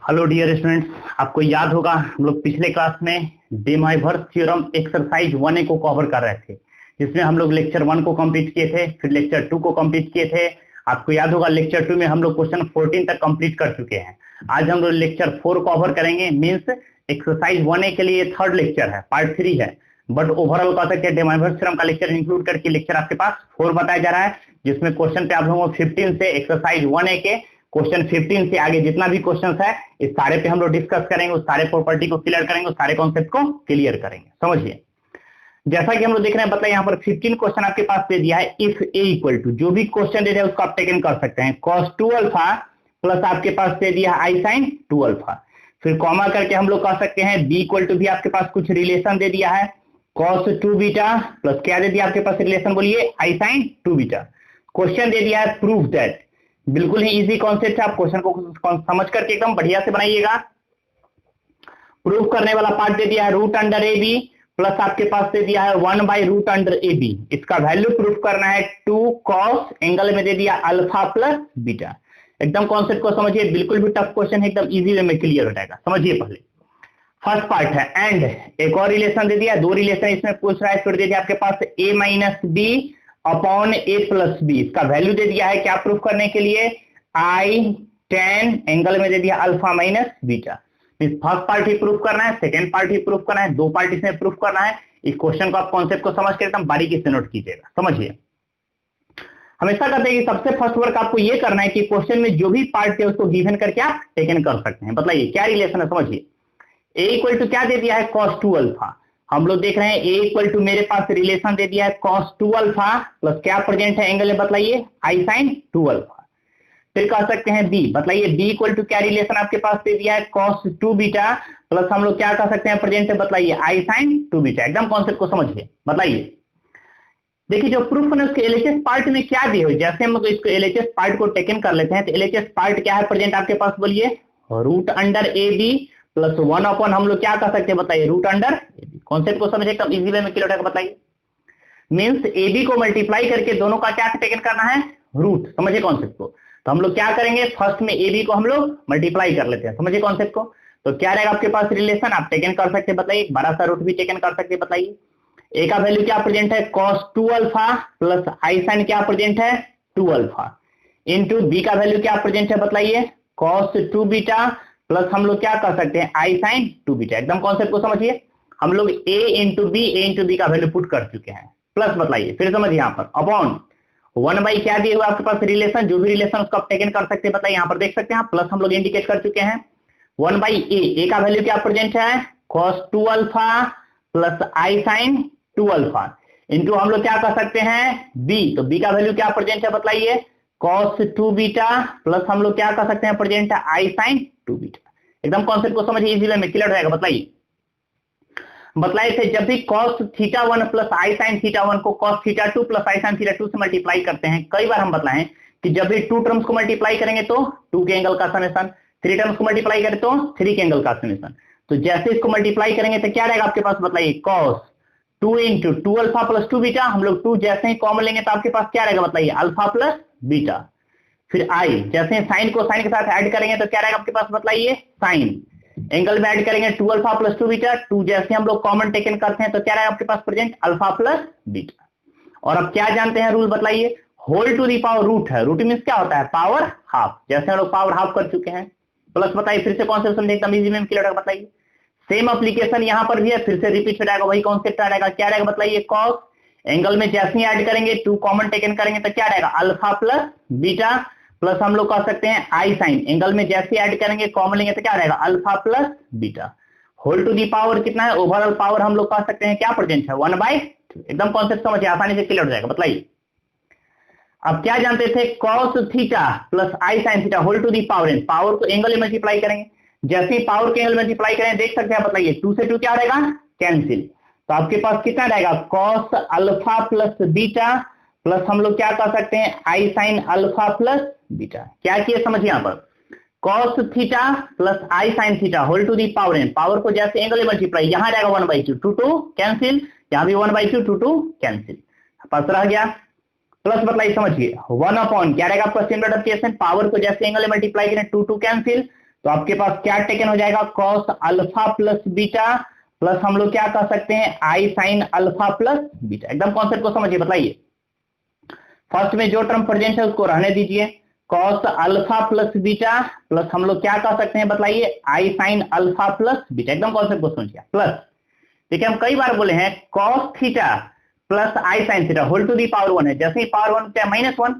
Hello dear students, आपको याद होगा हम लोग पिछले क्लास में डे माइवर्स थ्योरम एक्सरसाइज 1A को कवर कर रहे थे, जिसमें हम लोग लेक्चर 1 को कंप्लीट किए थे, फिर लेक्चर 2 को कंप्लीट किए थे। आपको याद होगा लेक्चर 2 में हम लोग क्वेश्चन 14 तक कंप्लीट कर चुके हैं। आज हम लोग लेक्चर 4 कवर करेंगे। मीन्स एक्सरसाइज 1A के लिए थर्ड लेक्चर है, पार्ट 3 है, बट ओवरऑल कह सकते हैं डे माइवर्स थ्योरम का लेक्चर इंक्लूड करके लेक्चर आपके पास 4 बताया जा रहा है, जिसमें क्वेश्चन पे आप लोगों को 15 से एक्सरसाइज 1A के क्वेश्चन 15 से आगे जितना भी क्वेश्चन है इस सारे पे हम लोग डिस्कस करेंगे, उस सारे प्रॉपर्टी को क्लियर करेंगे, उस सारे कॉन्सेप्ट को क्लियर करेंगे। समझिए, जैसा कि हम लोग देख रहे हैं, बताइए यहाँ पर 15 क्वेश्चन आपके पास दे दिया है। इफ ए इक्वल टू, जो भी क्वेश्चन दे दिया है उसको आप टेकन कर सकते हैं, cos 2 अल्फा प्लस आपके पास दे दिया है आई साइन 2 अल्फा। फिर कॉमा करके हम लोग कह सकते हैं बी इक्वल टू भी आपके पास कुछ रिलेशन दे दिया है, cos 2 बीटा प्लस क्या दे दिया आपके पास रिलेशन, बोलिए आई साइन 2 बीटा। क्वेश्चन दे दिया है प्रूफ दैट, बिल्कुल ही इजी कॉन्सेप्ट है, आप क्वेश्चन को समझ करके एकदम बढ़िया से बनाइएगा। प्रूफ करने वाला पार्ट दे दिया है root under a b plus आपके पास दे दिया है 1 by root under a b. इसका वैल्यू प्रूफ करना है 2 कॉस एंगल में दे दिया अल्फा प्लस बीटा। एकदम कॉन्सेप्ट को समझिए, बिल्कुल भी टफ क्वेश्चन है, एकदम इजी वे में क्लियर हो जाएगा। समझिए, पहले फर्स्ट पार्ट है एंड, एक और रिलेशन दे दिया, दो रिलेशन इसमें पूछ रहा है। फिर दे दिया आपके पास ए minus b upon a plus B. इसका वैल्यू दे दिया है क्या प्रूफ करने के लिए, आई tan एंगल में दे दिया alpha minus beta. First part ही प्रूफ करना है, सेकंड पार्ट ही प्रूफ करना है, दो पार्ट इसमें प्रूफ करना है। इस क्वेश्चन को आप कॉन्सेप्ट को समझ के एकदम बारीकी से नोट कीजिएगा। समझिए, हमेशा कहते हैं कि सबसे फर्स्ट वर्क आपको ये करना है कि क्वेश्चन में जो भी पार्ट है उसको गिवन करके आप टेकन कर सकते हैं। बताइए क्या रिलेशन है। समझिए, ए इक्वल टू क्या दे दिया है, cos 2 अल्फा। हम लोग देख रहे हैं ए इक्वल टू मेरे पास रिलेशन दे दिया है cos 2 अल्फा प्लस क्या प्रेजेंट है एंगल में, बताइए आई साइन 2 अल्फा। फिर कह सकते हैं बी, बताइए बी इक्वल टू क्या रिलेशन आपके पास दे दिया है, cos 2 बीटा प्लस हम लोग क्या कह सकते हैं प्रेजेंट है, बताइए आई साइन 2 बीटा। एकदम कॉन्सेप्ट को समझिए। बताइए, देखिए जो प्रूफ है उसके एलएचएस पार्ट में क्या दिए हुए, जैसे हम लोग इसको एलएचएस पार्ट को टेकन कर लेते हैं तो एलएचएस पार्ट क्या है प्रेजेंट आपके पास, बोलिए root under a b plus 1 upon हम लोग क्या कह सकते हैं, बताइए root under a b. Concept को समझिए, एकदम इजी वे में क्लियर होगा। बताइए, मींस ए बी को मल्टीप्लाई करके दोनों का क्या टेकन करना है, रूट। समझिए कॉन्सेप्ट को, तो हम लोग क्या करेंगे, फर्स्ट में ए बी को हम लोग मल्टीप्लाई कर लेते हैं। समझिए कॉन्सेप्ट को, तो क्या रहेगा आपके पास रिलेशन, आप टेकन कर सकते हैं, बताइए बड़ा सा रूट भी टेकन कर सकते हैं। बताइए ए का वैल्यू क्या प्रेजेंट है, cos 2 alpha plus i sign क्या प्रेजेंट है 2 अल्फा, इंटू बी का वैल्यू क्या प्रेजेंट है, बताइए cos 2 बीटा प्लस हम लोग क्या कर सकते हैं आई साइन 2 बीटा। एकदम कॉन्सेप्ट को समझिए, हम लोग ए इंटू बी का वैल्यू पुट कर चुके हैं, प्लस बताइए फिर समझिए यहाँ पर अपॉन 1 बाई क्या दिए हुआ आपके पास रिलेशन, जो भी रिलेशन उसको आप टेकन कर सकते हैं। बताइए यहाँ पर देख सकते हैं, प्लस हम लोग इंडिकेट कर चुके हैं 1 बाई ए का वैल्यू क्या प्रेजेंट है, cos 2 alpha plus i sign 2 alpha, into हम लोग क्या कर सकते हैं बी, तो बी का वैल्यू क्या प्रेजेंट है, बताइए cos 2 बीटा प्लस हम लोग क्या कर सकते हैं प्रेजेंट है आई साइन 2 बीटा। एकदम कॉन्सेप्ट को समझिए, इजी वे में क्लियर रहेगा। बताइए, बतलाए थे जब भी cos theta 1 plus i sine theta 1 को cos theta 2 plus i sine theta 2 से मल्टीप्लाई करते हैं। कई बार हम बतलाएं कि जब भी 2 टर्म्स को मल्टीप्लाई करेंगे तो 2 के एंगल का समेशन, 3 टर्म्स को मल्टीप्लाई करें तो 3 के एंगल का समेशन। तो जैसे इसको मल्टीप्लाई करेंगे तो क्या रहेगा आपके पास, बताइए cos 2 into 2 alpha plus 2 beta. हम लोग 2 जैसे ही कॉमन लेंगे तो आपके पास क्या रहेगा, बताइए अल्फा प्लस बीटा। फिर आई, जैसे साइन को साइन के साथ ऐड करेंगे तो क्या रहेगा आपके पास, बताइए साइन, एंगल में ऐड करेंगे 2 अल्फा प्लस 2 बीटा, 2 जैसे हम लोग कॉमन टेकन करते हैं तो क्या रहेगा आपके पास प्रेजेंट अल्फा प्लस बीटा। और अब क्या जानते हैं रूल, बताइए whole to the power root है, रूट मींस क्या होता है पावर हाफ, जैसे हम लोग पावर हाफ कर चुके हैं। प्लस बताइए फिर से कॉन्सेप्ट समझिए, एकदम इजी में क्लियर होगा। बताइए सेम एप्लीकेशन यहां पर भी है, फिर से रिपीट हो जाएगा, वही कॉन्सेप्ट आ रहेगा। क्या रहेगा, बताइए cos एंगल में जैसे ही ऐड करेंगे 2 कॉमन टेकन करेंगे तो क्या रहेगा अल्फा प्लस बीटा प्लस हम लोग कह सकते हैं आई साइन एंगल में जैसे ऐड करेंगे कॉमन लेंगे तो क्या रहेगा alpha plus beta. Whole to the power कितना है, ओवरऑल पावर हम लोग कह सकते हैं क्या प्रेजेंट है 1/2। एकदम कॉन्सेप्ट समझिए, आसानी से क्लियर हो जाएगा। बताइए, अब क्या जानते थे, cos theta plus i sine theta whole to the power, power को एंगल में मल्टीप्लाई करेंगे, जैसे ही पावर के एंगल मल्टीप्लाई करें देख सकते हैं, बताइए 2 से 2 क्या रहेगा कैंसिल, तो आपके पास कितना रहेगा cos alpha plus beta plus हम लोग क्या कह सकते हैं i sine alpha plus beta. क्या किए समझिए, यहाँ पर cos theta plus i sine theta whole to the power, power को जैसे एंगल में मल्टीप्लाई, यहाँ रहेगा 1/2, 2 कैंसिल, यहाँ भी 1/2, 2 कैंसिल, पास रह गया। प्लस बताइए समझिए 1 अपॉन क्या रहेगा आपका सिमिलर एप्लीकेशन, पावर को जैसे एंगल में मल्टीप्लाई करें 2 कैंसिल, तो आपके पास क्या टेकन हो जाएगा, cos alpha plus beta plus हम लोग क्या कह सकते हैं, i sine alpha plus beta. एकदम कॉन्सेप्ट को समझिए, बताइए। फर्स्ट में जो टर्म प्रेजेंट है उसको रहने दीजिए, cos alpha plus beta plus हम लोग क्या कह सकते हैं, बताइए, i sine alpha plus beta. एकदम कॉन्सेप्ट को समझिए। प्लस देखिए हम कई बार बोले हैं cos theta plus i sine theta whole to the power 1 है, जैसे ही पावर 1 क्या -1,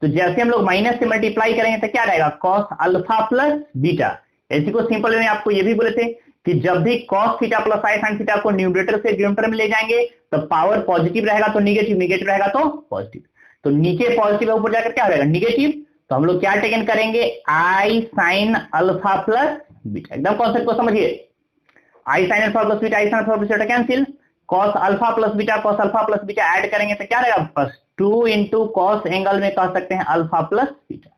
तो जैसे हम लोग माइनस से मल्टीप्लाई करेंगे तो क्या रहेगा, कॉस अल्फा प्लस बीटा। इसी को सिंपल वे में आपको ये भी बोले थे कि जब भी cos theta plus i sine theta को न्यूमरेटर से डिनोमिनेटर में ले जाएंगे तो पावर पॉजिटिव रहेगा तो निगेटिव, निगेटिव रहेगा तो पॉजिटिव। तो नीचे पॉजिटिव ऊपर जाकर क्या रहेगा, निगेटिव। तो हम लोग क्या टेकन करेंगे, i sine alpha plus beta. एकदम कॉन्सेप्ट को समझिए, i sine alpha plus beta, i sine alpha plus beta cancel, cos alpha plus beta add करेंगे तो क्या रहेगा, बस 2 इंटू कॉस एंगल में कह सकते हैं अल्फा प्लस बीटा।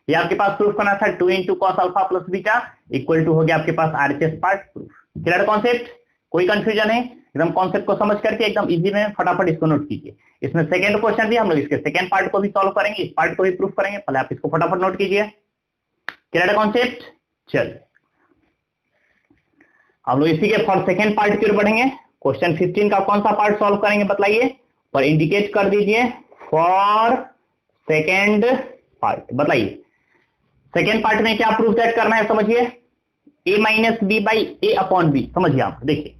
ये आपके पास प्रूफ करना था, 2 into cos alpha plus beta equal to हो गया आपके पास RHS part proof. Clear concept, कोई कंफ्यूजन है, एकदम कॉन्सेप्ट को समझ करके एकदम इजी में फटाफट इसको नोट कीजिए। इसमें सेकंड क्वेश्चन भी हम लोग इसके सेकंड पार्ट को भी सॉल्व करेंगे, इस पार्ट को भी प्रूफ करेंगे, पहले आप इसको फटाफट नोट कीजिए। क्लियर कॉन्सेप्ट, चलिए हम लोग इसी के फॉर सेकंड पार्ट की ओर बढ़ेंगे। क्वेश्चन 15 का कौन सा पार्ट सॉल्व करेंगे बताइए, और इंडिकेट कर दीजिए फॉर सेकंड पार्ट। बताइए सेकंड पार्ट में क्या प्रूफ दैट करना है, समझिए, a minus b by a upon b. समझिए आप, देखिए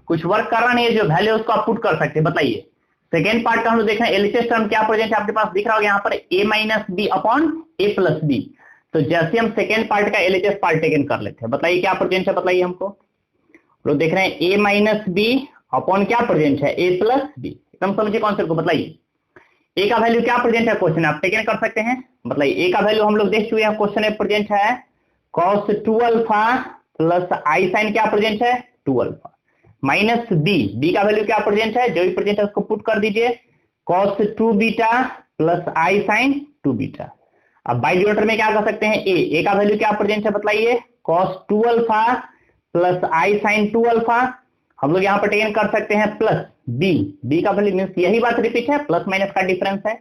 कुछ वर्क करना नहीं है, जो वैल्यू उसको आप पुट कर सकते हैं। बताइए सेकंड पार्ट का हम लोग देख रहे हैं, एलएचएस टर्म क्या प्रेजेंट है आपके पास, दिख रहा होगा यहाँ पर a minus b upon a plus b. तो जैसे हम सेकंड पार्ट का एलएचएस पार्ट टेकन कर लेते हैं, बताइए क्या प्रेजेंट है, बताइए हमको। लोग देख रहे हैं a माइनस बी अपॉन क्या प्रेजेंट है, a प्लस बी। एकदम समझिए कॉन्सेप्ट को। बताइए a का वैल्यू क्या प्रेजेंट है, क्वेश्चन आप टेकन कर सकते हैं। बताइए a का वैल्यू हम लोग देख चुके हैं, क्वेश्चन में प्रेजेंट है cos 2 alpha plus i sign क्या प्रेजेंट है, 2 अल्फा माइनस बी का वैल्यू क्या प्रेजेंट है, जो भी प्रेजेंट है उसको पुट कर दीजिए, cos 2 beta plus i sign 2 beta. अब बाई डिनोमिनेटर में क्या कर सकते हैं, a का वैल्यू क्या प्रेजेंट है, बताइए, cos 2 alpha plus i sign 2 alpha. हम लोग यहाँ पर टेकन कर सकते हैं प्लस बी का वैल्यू मीन्स यही बात रिपीट है, प्लस माइनस का डिफरेंस है।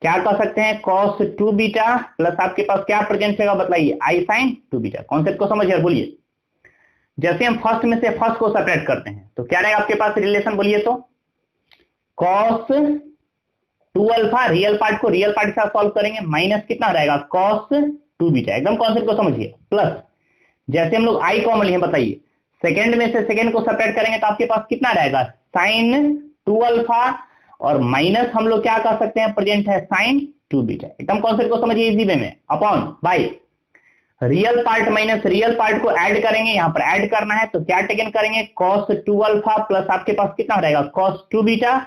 क्या कर सकते हैं, cos 2 बीटा प्लस आपके पास क्या प्रेजेंट होगा, बताइए, आई साइन 2 बीटा। कॉन्सेप्ट को समझिए, बोलिए। जैसे हम फर्स्ट में से फर्स्ट को सेपरेट करते हैं तो क्या रहेगा आपके पास रिलेशन, बोलिए तो, cos 2 अल्फा रियल पार्ट को रियल पार्ट के साथ सॉल्व करेंगे, माइनस कितना रहेगा, cos 2 बीटा। एकदम कॉन्सेप्ट को समझिए। प्लस जैसे हम लोग आई कॉमन लिए, बताइए सेकंड में से सेकंड को सेपरेट करेंगे तो आपके पास कितना रहेगा, साइन 2 अल्फा, और माइनस हम लोग क्या कर सकते हैं, प्रेजेंट है साइन 2 बीटा। एकदम कॉन्सेप्ट को समझिए इजी वे में, upon by real part minus real part को ऐड करेंगे, यहां पर ऐड करना है तो क्या टेकन करेंगे, cos 2 अल्फा प्लस आपके पास कितना रहेगा, cos 2 बीटा,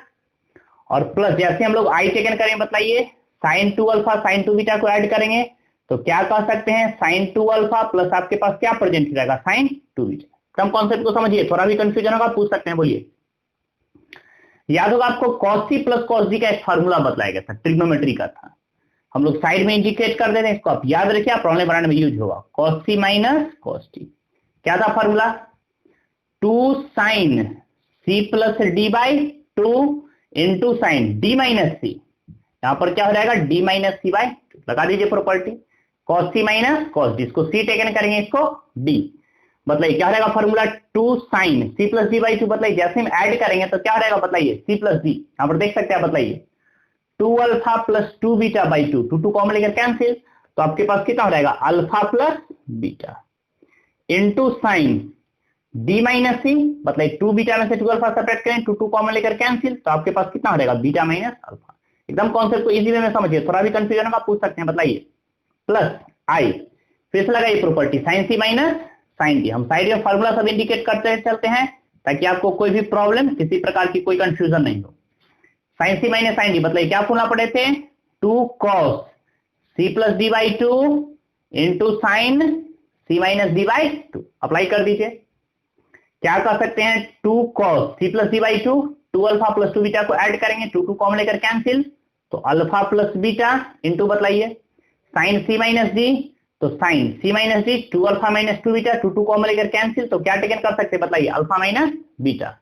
और प्लस जैसे हम लोग आई टेकन करेंगे, बताइए, साइन 2 अल्फा साइन 2 बीटा को ऐड करेंगे तो क्या कह सकते हैं, साइन 2 अल्फा प्लस आपके पास क्या प्रेजेंट रहेगा, साइन 2 बीटा। एकदम कॉन्सेप्ट को समझिए, थोड़ा भी कंफ्यूजन होगा पूछ सकते हैं, बोलिए। याद होगा आपको cos c plus cos d का एक फार्मूला बताया गया था, ट्रिग्नोमेट्री का था, हम लोग साइड में इंडिकेट कर देते हैं, इसको आप याद रखिए, आप प्रॉब्लम बनाने में यूज होगा। cos c minus cos d क्या था formula, 2 sine c plus d by 2 into sine d minus c। यहां पर क्या हो जाएगा, d माइनस c बाई 2। लगा दीजिए property, cos c minus cos d, इसको c टेकन करेंगे, इसको d। बताइए क्या रहेगा formula, 2 sine c plus d by 2। बताइए जैसे हम ऐड करेंगे तो क्या रहेगा, बताइए, c प्लस d। यहां पर देख सकते हैं, बताइए 2 alpha plus 2 beta by 2, 2 common लेकर कैंसिल, तो आपके पास कितना हो जाएगा, alpha plus beta into sine D minus C. बताइए 2 बीटा में से 2 अल्फा सेपरेट करें, 2 कॉमन लेकर कैंसिल, तो आपके पास कितना हो जाएगा, बीटा माइनस अल्फा। एकदम कॉन्सेप्ट को इजी वे में समझिए, थोड़ा भी कंफ्यूजन होगा पूछ सकते हैं। बताइए प्लस आई, फिर से लगाइए प्रॉपर्टी, साइन सी माइनस साइन डी। हम साइड में फार्मूला सब इंडिकेट करते चलते हैं ताकि आपको कोई भी प्रॉब्लम, किसी प्रकार की कोई कंफ्यूजन नहीं हो। साइन सी माइनस साइन डी, बताइए क्या फॉर्मूला पढ़े थे, 2 cos c plus D by 2 into sign c minus D by 2। Apply कर दीजिए, क्या कर सकते हैं, 2 cos c plus D by 2, 2 alpha plus 2 beta को ऐड करेंगे, 2 कॉमन लेकर कैंसिल, तो अल्फा प्लस बीटा इंटू, बताइए, साइन c माइनस डी, तो sign c minus D, 2 alpha minus 2 beta, 2 common लेकर कैंसिल, तो क्या टेकन कर सकते हैं, बताइए, अल्फा माइनस बीटा।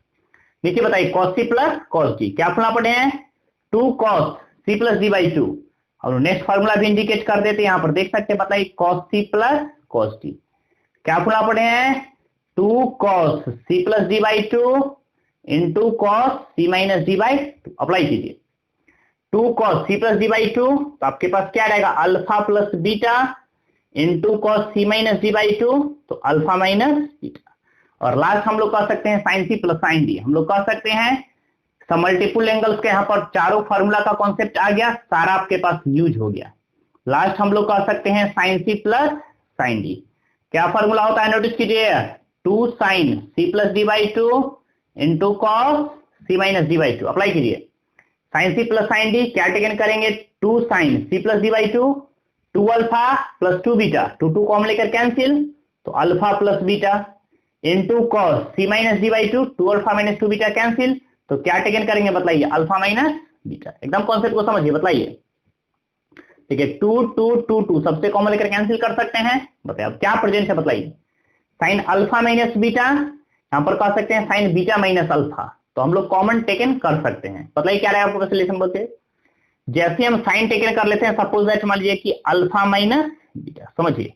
नीचे बताइए cos c plus cos d, क्या फॉर्मूला पढ़े हैं, 2 cos c plus d by 2, और नेक्स्ट फार्मूला भी इंडिकेट कर देते हैं, यहां पर देख सकते हैं, बताइए cos c plus cos d। क्या फॉर्मूला पढ़े हैं? 2 cos c plus D by two into cos C minus D by two. Apply कीजिए 2 cos c plus D by two, तो आपके पास क्या रहेगा? Alpha plus beta into cos C minus D by two, तो alpha minus beta. और last हम लोग कह सकते हैं साइन सी प्लस साइन डी। हम लोग कह सकते हैं मल्टीपल एंगल्स के यहाँ पर चारों फार्मूला का कॉन्सेप्ट आ गया, सारा आपके पास यूज हो गया। लास्ट हम लोग कह सकते हैं साइन सी प्लस साइन डी। क्या फार्मूला होता है? नोटिस कीजिए 2 sine C plus D by two into cos C minus D by two. Apply कीजिए साइन सी प्लस साइन डी। क्या टेकन करेंगे? 2 sine C plus D by two, 2 alpha plus 2 beta, 2 common लेकर cancel, तो alpha plus beta into cos C minus D by two, 2 alpha minus 2 beta cancel, तो क्या taken करेंगे? बताइए alpha minus beta. एकदम concept को समझिए, बताइए। ठीक है 2 2 2 2 सबसे कॉमन लेकर कैंसिल कर सकते हैं। बताइए अब क्या प्रेजेंट है? बताइए साइन अल्फा माइनस बीटा, यहां पर कह सकते हैं साइन बीटा माइनस अल्फा, तो हम लोग कॉमन टेकन कर सकते हैं। बताइए क्या रहेगा आपको सोल्यूशन? बोलते जैसे हम साइन टेकन कर लेते हैं, सपोज दैट मान लीजिए कि अल्फा माइनस बीटा, समझिए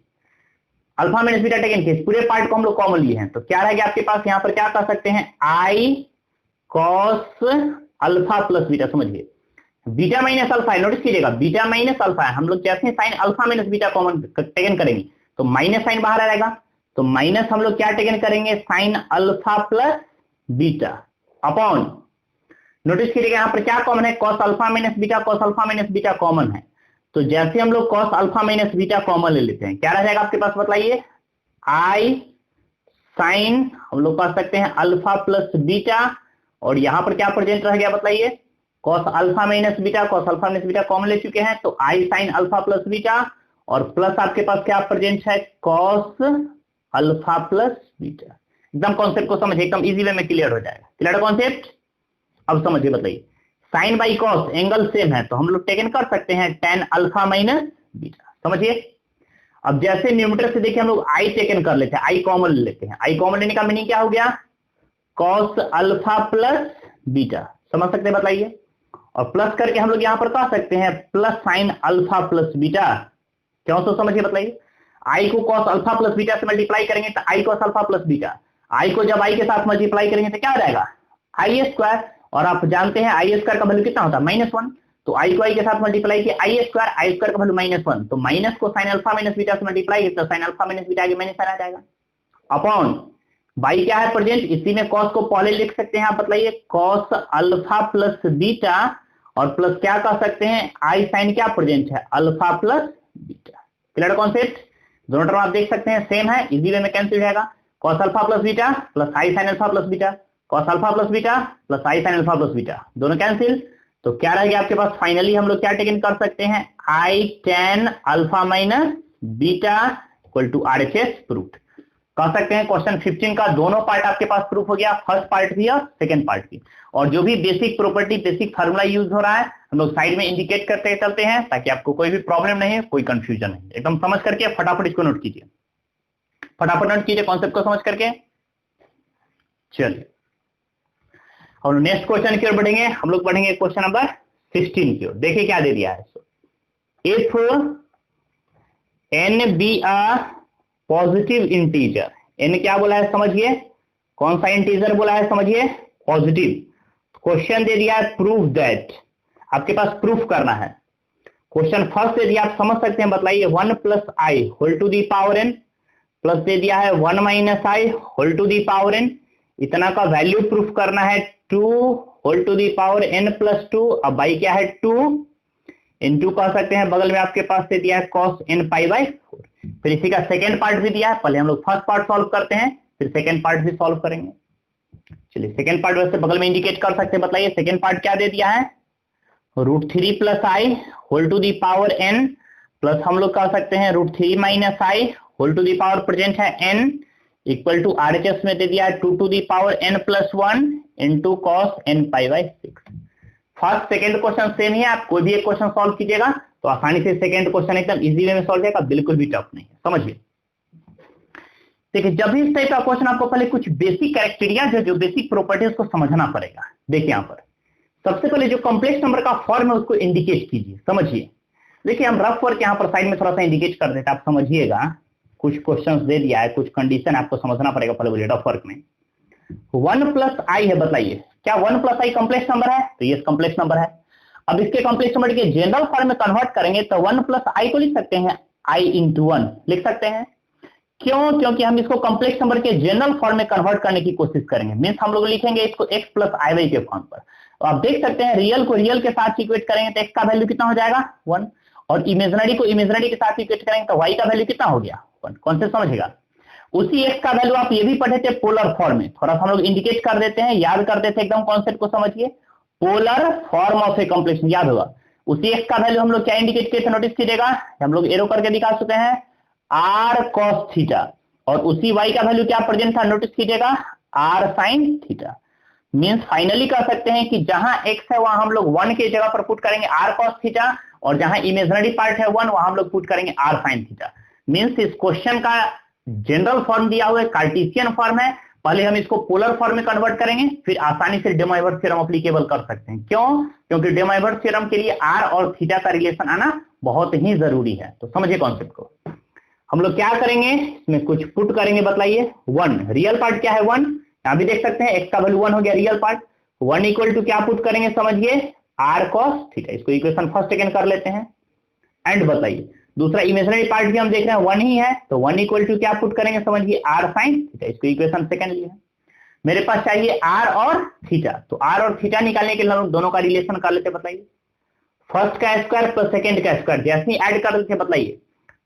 अल्फा माइनस बीटा टेकन के पूरे पार्ट को हम लोग कॉमन लिए हैं, तो क्या रहेगा आपके पास? यहां पर क्या कर सकते हैं? I cos alpha plus beta. समझिए बीटा माइनस अल्फा है, नोटिस कीजिएगा बीटा माइनस अल्फा है। हम लोग जैसे sine alpha minus beta common taken करेंगे तो माइनस साइन बाहर आएगा, तो माइनस हम लोग क्या टेकन करेंगे? Sign alpha plus beta upon, notice कीजिएगा यहां पर क्या कॉमन है? Cos alpha minus beta, cos alpha minus beta common है, तो जैसे हम लोग cos alpha minus beta common ले लेते हैं, क्या रह जाएगा आपके पास? बताइए आई साइन, हम लोग कह सकते हैं अल्फा प्लस बीटा, और यहां पर क्या प्रेजेंट रह गया? बताइए cos alpha minus beta, cos alpha minus beta common ले चुके हैं, तो i sine alpha plus beta, और प्लस आपके पास क्या प्रेजेंट है? Cos alpha plus beta. एकदम कॉन्सेप्ट को समझिए, एकदम इजी वे में क्लियर हो जाएगा। Clear concept? अब समझिए, बताइए sine by cos angle same है, तो हम लोग टेकन कर सकते हैं टेन अल्फा माइनस बीटा। समझिए अब जैसे न्यूमरेटर से देखिए हम लोग आई टेकन कर लेते हैं, आई कॉमन ले लेते हैं। आई कॉमन लेने का मीनिंग क्या हो गया? Cos alpha plus beta. समझ सकते हैं? बताइए। और प्लस करके हम लोग यहां पर कह सकते हैं plus sign alpha plus beta. क्यों? तो समझिए, बताइए आई को कॉस अल्फा प्लस बीटा से मल्टीप्लाई करेंगे तो I cos alpha plus beta, आई को जब आई के साथ मल्टीप्लाई करेंगे तो क्या हो जाएगा? आई स्क्वायर, और आप जानते हैं आई स्क्वायर का वैल्यू कितना होता है? -1, तो आई को आई के साथ मल्टीप्लाई किया आई स्क्वायर का वैल्यू -1, तो माइनस को साइन अल्फा माइनस बीटा से मल्टीप्लाई किया तो साइन अल्फा माइनस बीटा आगे माइनस आ जाएगा अपॉन बाई क्या है? प्रेजेंट, इसी में कॉस को पहले लिख सकते हैं आप। बताइए कॉस अल्फा प्लस बीटा, और प्लस क्या कह सकते हैं? आई साइन क्या प्रेजेंट है? Alpha plus beta. Clear concept? दोनों टर्म आप देख सकते हैं सेम है, इजी वे में कैंसिल हो जाएगा। Cos alpha plus beta plus i sine alpha plus beta, cos alpha plus beta plus i sine alpha plus beta, दोनों कैंसिल, तो क्या रह गया आपके पास? फाइनली हम लोग क्या टेकन कर सकते हैं? I tan alpha minus beta equal to RHS proof कह सकते हैं। क्वेश्चन 15 का दोनों पार्ट आपके पास प्रूफ हो गया, फर्स्ट पार्ट भी और सेकंड पार्ट भी। और जो भी basic property basic formula use हो रहा है हम लोग साइड में इंडिकेट करते चलते हैं, ताकि आपको कोई भी प्रॉब्लम नहीं है, कोई कंफ्यूजन नहीं। एकदम समझ करके फटाफट इसको नोट कीजिए, फटाफट नोट कीजिए कॉन्सेप्ट को समझ करके। चलिए और नेक्स्ट क्वेश्चन की ओर बढ़ेंगे। हम लोग पढ़ेंगे क्वेश्चन नंबर 16 की ओर। देखिए क्या दे दिया है। If n be a positive integer, n क्या बोला है? समझिए कौन सा इंटीजर बोला है? समझिए पॉजिटिव। क्वेश्चन दे दिया है प्रूफ दैट, आपके पास प्रूफ करना है। क्वेश्चन फर्स्ट दे दिया, आप समझ सकते हैं। बताइए 1 plus i whole to the power n, plus दे दिया है 1 minus i whole to the power n, इतना का वैल्यू प्रूफ करना है 2 whole to the power n plus 2। अब बाई क्या है? 2 इंटू कह सकते हैं, बगल में आपके पास से दिया है cos n पाई बाई 4। फिर इसी का सेकेंड पार्ट भी दिया है, पहले हम लोग फर्स्ट पार्ट सॉल्व करते हैं, फिर सेकेंड पार्ट भी सॉल्व करेंगे। चलिए सेकेंड पार्ट वैसे बगल में इंडिकेट कर सकते हैं। बताइए सेकेंड पार्ट क्या दे दिया है? √3 plus i whole to the power n, plus हम लोग कह सकते हैं √3 minus i whole to the power present है n, इक्वल टू RHS में दे दिया है 2 to the power n plus 1 into cos n pi by 6। First second question same ही है, आप कोई भी एक क्वेश्चन सॉल्व कीजिएगा तो आसानी से सेकेंड क्वेश्चन एकदम इजी वे में सॉल्व होगा, बिल्कुल भी टफ नहीं है। समझिए देखिए, जब भी इस टाइप का क्वेश्चन आपको पहले कुछ बेसिक कैरेक्टेरिया जो बेसिक प्रॉपर्टीज को समझना पड़ेगा। देखिए यहां पर सबसे पहले जो कॉम्प्लेक्स नंबर का फॉर्म है उसको इंडिकेट कीजिए। समझिए देखिए हम रफ वर्क यहां पर साइड में थोड़ा सा इंडिकेट कर देते हैं, आप समझिएगा। कुछ क्वेश्चंस दे दिया है, कुछ कंडीशन आपको समझना पड़ेगा प्रोबेबिलिटी ऑफ वर्क में। 1 प्लस आई है, बताइए क्या 1 प्लस आई कॉम्प्लेक्स नंबर है? तो ये कॉम्प्लेक्स नंबर है। अब इसके कॉम्प्लेक्स नंबर के जनरल फॉर्म में कन्वर्ट करेंगे तो 1 प्लस आई को लिख सकते हैं आई इंटू 1 लिख सकते हैं। क्यों? क्योंकि हम इसको कॉम्प्लेक्स नंबर के जनरल फॉर्म में कन्वर्ट करने की कोशिश करेंगे। मींस हम लोग लिखेंगे इसको x प्लस आई वाई के फॉर्म पर। तो आप देख सकते हैं रियल को रियल के साथ इक्वेट करेंगे तो x का वैल्यू कितना हो जाएगा 1, और इमेजिनरी को इमेजिनरी के साथ इक्वेट करेंगे तो y का वैल्यू कितना हो गया 1। कौन से समझेगा? उसी x का वैल्यू आप ये भी पढ़े थे पोलर फॉर्म में, थोड़ा सा हम लोग इंडिकेट कर देते हैं, याद करते थे एकदम कॉन्सेप्ट को समझिए। Polar form of a complex याद होगा। उसी x का वैल्यू हम लोग क्या इंडिकेट किए थे, नोटिस कीजिएगा, हम लोग एरो करके दिखा चुके हैं r cos थीटा, और उसी y का वैल्यू क्या प्रेजेंट था, नोटिस कीजिएगा r sin theta. Means finally कह सकते हैं कि जहां x है वहां हम लोग 1 के जगह पर पुट करेंगे r cos थीटा, और जहां इमेजिनरी पार्ट है 1 वहां हम लोग पुट करेंगे r sin थीटा। मींस इस क्वेश्चन का जनरल फॉर्म दिया हुआ है, कार्टेशियन फॉर्म है, पहले हम इसको पोलर फॉर्म में कन्वर्ट करेंगे, फिर आसानी से डे मोइवर्स थ्योरम एप्लीकेबल कर सकते हैं। क्यों? क्योंकि डे मोइवर्स थ्योरम के लिए r और थीटा का रिलेशन आना बहुत ही जरूरी है। तो समझिए कॉन्सेप्ट को। हम लोग क्या करेंगे, इसमें कुछ पुट करेंगे, बताइए 1 रियल पार्ट क्या है 1, यहां भी देख सकते हैं x का वैल्यू 1 हो गया रियल पार्ट। 1 इक्वल टू क्या पुट करेंगे, समझिए r cos थीटा, इसको इक्वेशन फर्स्ट सेकंड कर लेते हैं। एंड बताइए दूसरा इमेजिनरी पार्ट भी हम देख रहे हैं 1 ही है, तो 1 इक्वल टू क्या पुट करेंगे, समझिए r sin थीटा, इसको इक्वेशन सेकंड लिया है। मेरे पास चाहिए r और थीटा, तो r और थीटा निकालने के लिए हम दोनों का रिलेशन कर लेते हैं। बताइए फर्स्ट का स्क्वायर प्लस सेकंड का स्क्वायर जैसे ही ऐड कर देते हैं, बताइए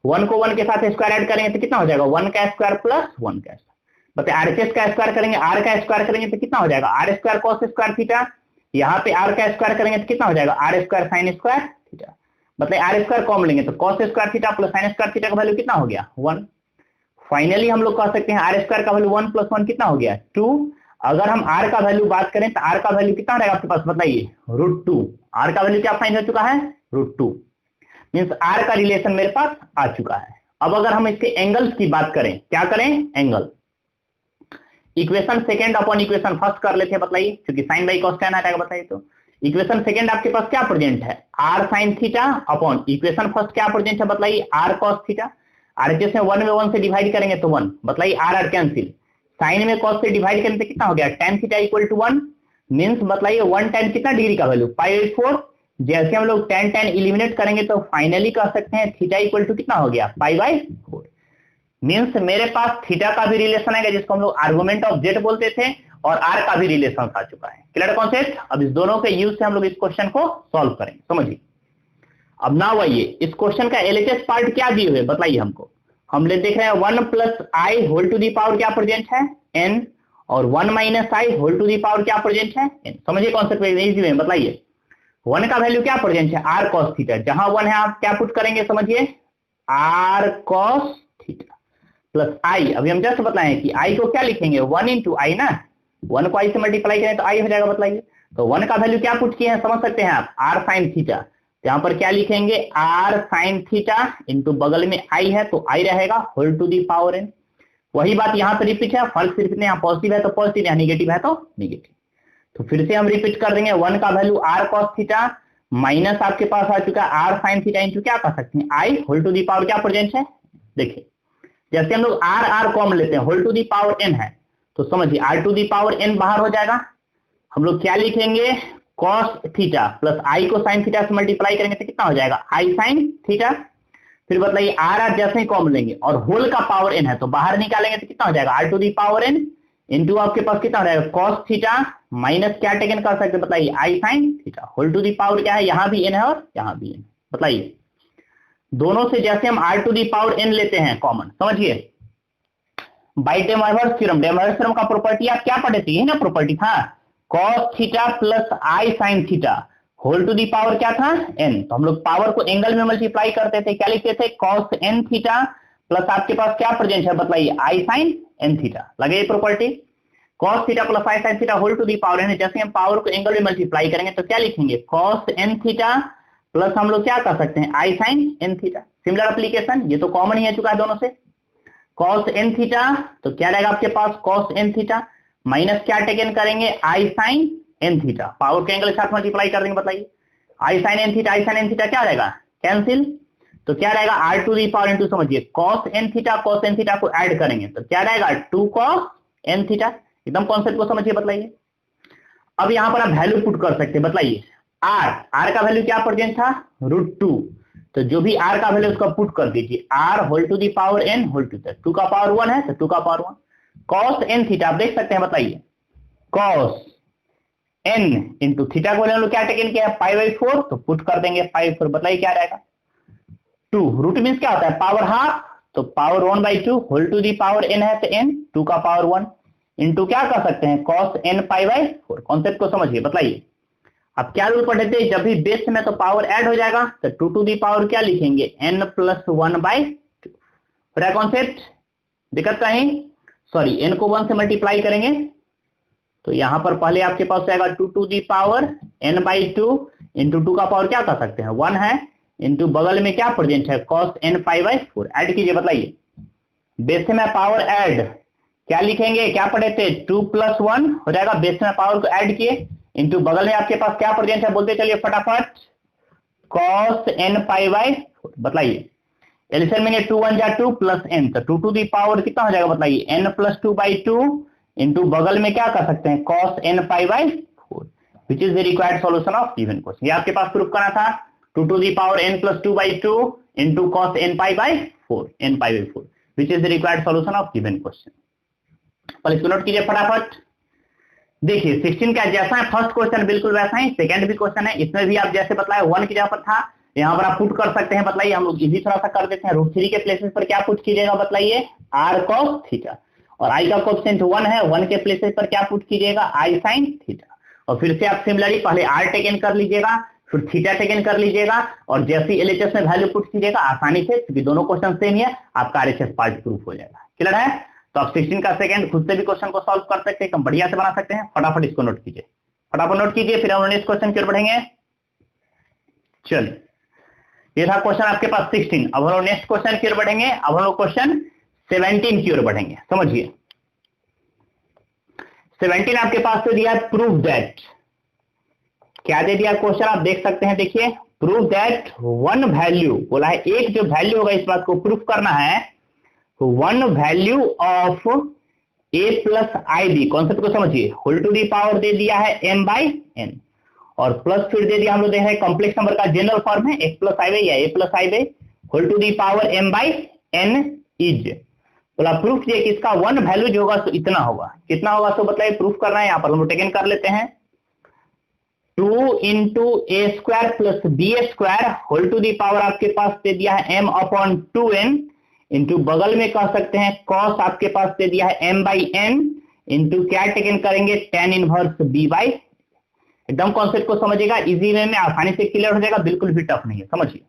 1 को 1 के साथ स्क्वायर ऐड करेंगे तो कितना हो जाएगा 1 का स्क्वायर प्लस 1 का स्क्वायर। बताइए आरएचएस का स्क्वायर करेंगे, r का स्क्वायर करेंगे तो कितना हो जाएगा r square cos square theta, यहाँ पे r का स्क्वायर करेंगे तो कितना हो जाएगा r square sin square theta. मतलब r स्क्वायर कॉमन लेंगे तो cos square theta plus sin square theta का वैल्यू कितना हो गया 1। फाइनली हम लोग कह सकते हैं r स्क्वायर का वैल्यू 1 प्लस 1 कितना हो गया 2। अगर हम r का वैल्यू बात करें तो r का वैल्यू कितना रहेगा आपके पास, बताइए √2। r का वैल्यू क्या फाइंड हो चुका है √2, मींस r का रिलेशन मेरे पास आ चुका है। अब अगर हम इसके एंगल्स की बात करें, क्या करें, angle equation second upon equation first कर लेते हैं। बताइए क्योंकि साइन बाई कॉस क्या आएगा, बताइए तो इक्वेशन सेकंड आपके पास क्या प्रेजेंट है r sin theta upon equation first क्या प्रेजेंट है, बताइए r cos थीटा। आरएचएस में 1 में 1 से डिवाइड करेंगे तो 1, बताइए r कैंसिल, साइन में cos से डिवाइड करेंगे तो कितना हो गया tan theta equal to 1। Means बताइए 1 tan कितना डिग्री का वैल्यू π/4। जैसे हम लोग tan एलिमिनेट करेंगे तो फाइनली कह सकते हैं थीटा इक्वल टू कितना हो गया π/4। मींस मेरे पास थीटा का भी रिलेशन आएगा जिसको हम लोग आर्गुमेंट ऑफ जेड बोलते थे, और r का भी रिलेशन आ चुका है। Clear concept? अब इस दोनों के यूज से हम लोग इस क्वेश्चन को सॉल्व करेंगे, समझिए। अब ना आइए इस क्वेश्चन का एलएचएस पार्ट क्या दिए हुए, बताइए हमको। हम ले देख रहे हैं 1 plus i whole to the power क्या प्रेजेंट है n, और 1 minus i whole to the power क्या प्रेजेंट है n। समझिए कॉन्सेप्ट इजी में, बताइए 1 का वैल्यू क्या प्रेजेंट है r cos थीटा, जहां 1 है आप क्या पुट करेंगे, समझिए r cos थीटा प्लस आई। अभी हम जस्ट बताएं कि आई को क्या लिखेंगे 1 इंटू आई ना, 1 को आई से मल्टीप्लाई करें तो आई हो जाएगा। बताइए तो 1 का वैल्यू क्या पुट किए हैं, समझ सकते हैं आप r sin थीटा, यहाँ पर क्या लिखेंगे r sin थीटा इंटू बगल में आई है तो आई रहेगा whole to the power n। वही बात यहाँ पे रिपीट है, फर्क सिर्फ इतने, यहाँ पॉजिटिव है तो पॉजिटिव, यहाँ निगेटिव है तो निगेटिव। तो फिर से हम रिपीट कर देंगे 1 का value r cos theta minus आपके पास आ चुका है r sin थीटा इंटू क्या कर सकते हैं i whole to the power क्या प्रेजेंट है। देखिए जैसे हम लोग r कॉमन लेते हैं, whole to the power n है तो समझिए r to the power n बाहर हो जाएगा। हम लोग क्या लिखेंगे cos थीटा प्लस i को sin थीटा से मल्टीप्लाई करेंगे तो कितना हो जाएगा i sin थीटा। फिर बताइए r जैसे ही कॉमन लेंगे और होल का पावर n है तो बाहर निकालेंगे तो कितना हो जाएगा r to the power n into आपके पास कितना हो जाएगा cos थीटा माइनस क्या टेकन कर सकते हैं, बताइए i sin theta whole to the power क्या है, यहाँ भी n है और यहाँ भी n। बताइए दोनों से जैसे हम r to the power n लेते हैं कॉमन, समझिए by de Moivre's theorem, de Moivre's theorem का प्रॉपर्टी आप क्या पढ़े थे, यही ना प्रॉपर्टी था, cos theta plus i sin theta whole to the power क्या था n। तो हम लोग पावर को एंगल में मल्टीप्लाई करते थे, क्या लिखते थे cos n थीटा प्लस आपके पास क्या प्रेजेंट है, बताइए i sin n थीटा। लगे ये property cos theta plus i sin theta whole to the power n। जैसे हम पावर को एंगल में मल्टीप्लाई करेंगे तो क्या लिखेंगे cos n थीटा प्लस हम लोग क्या कर सकते हैं i sin n theta. Similar application, ये तो कॉमन ही आ चुका है दोनों से, cos n थीटा तो क्या रहेगा आपके पास cos n थीटा माइनस क्या टेकन करेंगे i sin n theta, power के एंगल के साथ मल्टीप्लाई कर देंगे। बताइए i sin n थीटा क्या रहेगा कैंसिल, तो क्या रहेगा r to the power into, समझिए cos n थीटा को ऐड करेंगे तो क्या रहेगा 2 cos n थीटा। एकदम कॉन्सेप्ट को समझिए, बताइए। अब यहां पर आप वैल्यू पुट कर सकते हैं, बताइए r का वैल्यू क्या प्रेजेंट था √2, तो जो भी r का वैल्यू उसका पुट कर दीजिए, r whole to the power n whole to the 2 का पावर 1 है तो 2 का पावर 1 cos n थीटा आप देख सकते हैं, बताइए cos n इंटू थीटा को हम लोग क्या टेकन किया है π/4, तो पुट कर देंगे π/4, बताइए क्या रहेगा 2 रूट मीन्स क्या होता है पावर हाफ, तो power 1/2 whole to the power n है तो n 2 का पावर 1 इंटू क्या कर सकते हैं cos n π/4। कॉन्सेप्ट को समझिए, बताइए अब क्या रूल पढ़े थे, जब भी बेस में तो पावर ऐड हो जाएगा तो 2 टू दी पावर क्या लिखेंगे n + 1/2। पूरा कॉन्सेप्ट दिक्कत कहीं, सॉरी n को 1 से मल्टीप्लाई करेंगे तो यहां पर पहले आपके पास आएगा 2 to the power n/2 into 2 का पावर क्या कर सकते हैं 1 है, इंटू बगल में क्या प्रेजेंट है cos n π/4। ऐड कीजिए, बताइए बेस में पावर ऐड क्या लिखेंगे, क्या पढ़े थे 2 + 1 हो जाएगा, बेस में पावर को ऐड किए इंटू बगल में आपके पास क्या प्रेजेंट है, बोलते चलिए फटाफट cos n π/4। बताइए एलसीएम में 2 1 जा 2 प्लस n, तो 2 टू दी पावर कितना हो जाएगा, बताइए n + 2/2 इंटू बगल में क्या कर सकते हैं cos n π/4, which is the required solution of given question. ये आपके पास प्रूफ करना था 2 to the power n + 2/2 into cos n π/4 which is the required solution of given question. पर इसको नोट कीजिए फटाफट। देखिए 16 का जैसा है फर्स्ट क्वेश्चन बिल्कुल वैसा ही सेकंड भी क्वेश्चन है, इसमें भी आप जैसे बताया 1 की जगह पर था, यहाँ पर आप पुट कर सकते हैं। बताइए हम लोग इजी थोड़ा सा कर देते हैं, √3 के प्लेसेस पर क्या पुट कीजिएगा, बताइए r cos थीटा, और i का कोएफिशिएंट 1 है, 1 के प्लेसेस पर क्या पुट कीजिएगा i sin थीटा, और फिर से आप सिमिलरली पहले r टेकन कर लीजिएगा फिर थीटा टेकन कर लीजिएगा, और जैसे ही एलएचएस में वैल्यू पुट कीजिएगा आसानी से, क्योंकि दोनों क्वेश्चन सेम ही है, आपका आरएचएस पार्ट प्रूफ हो जाएगा। क्लियर है? तो आप 16 का सेकंड खुद से भी क्वेश्चन को सॉल्व कर सकते हैं, एकदम बढ़िया से बना सकते हैं। फटाफट इसको नोट कीजिए, फटाफट नोट कीजिए, फिर हम नेक्स्ट क्वेश्चन की ओर बढ़ेंगे। चलिए ये था क्वेश्चन आपके पास 16। अब हम लोग नेक्स्ट क्वेश्चन की ओर बढ़ेंगे, अब हम लोग क्वेश्चन 17 की ओर बढ़ेंगे। समझिए 17 आपके पास तो दिया प्रूफ दैट, क्या दे दिया क्वेश्चन आप देख सकते हैं, देखिए प्रूफ दैट वन वैल्यू बोला है, एक जो वैल्यू होगा इस बात को प्रूफ करना है, one value of a plus i b, concept को समझिए, होल टू दी पावर दे दिया है m/n, और प्लस फिर दे दिया हम लोग देख रहे हैं कॉम्प्लेक्स नंबर का जनरल फॉर्म है x प्लस आई या a plus i whole to the power m/n is, बोला प्रूफ किया कि इसका वन वैल्यू जो होगा तो इतना होगा, कितना होगा तो बताइए प्रूफ करना है। यहाँ पर हम टेकन कर लेते हैं 2 into a square plus b square whole to the power आपके पास दे दिया है m/2n इंटू बगल में कह सकते हैं cos आपके पास दे दिया है m/n इंटू क्या टेकन करेंगे tan इनवर्स b/, एकदम कॉन्सेप्ट को समझिएगा, इजी वे में आसानी से क्लियर हो जाएगा, बिल्कुल भी टफ नहीं है। समझिए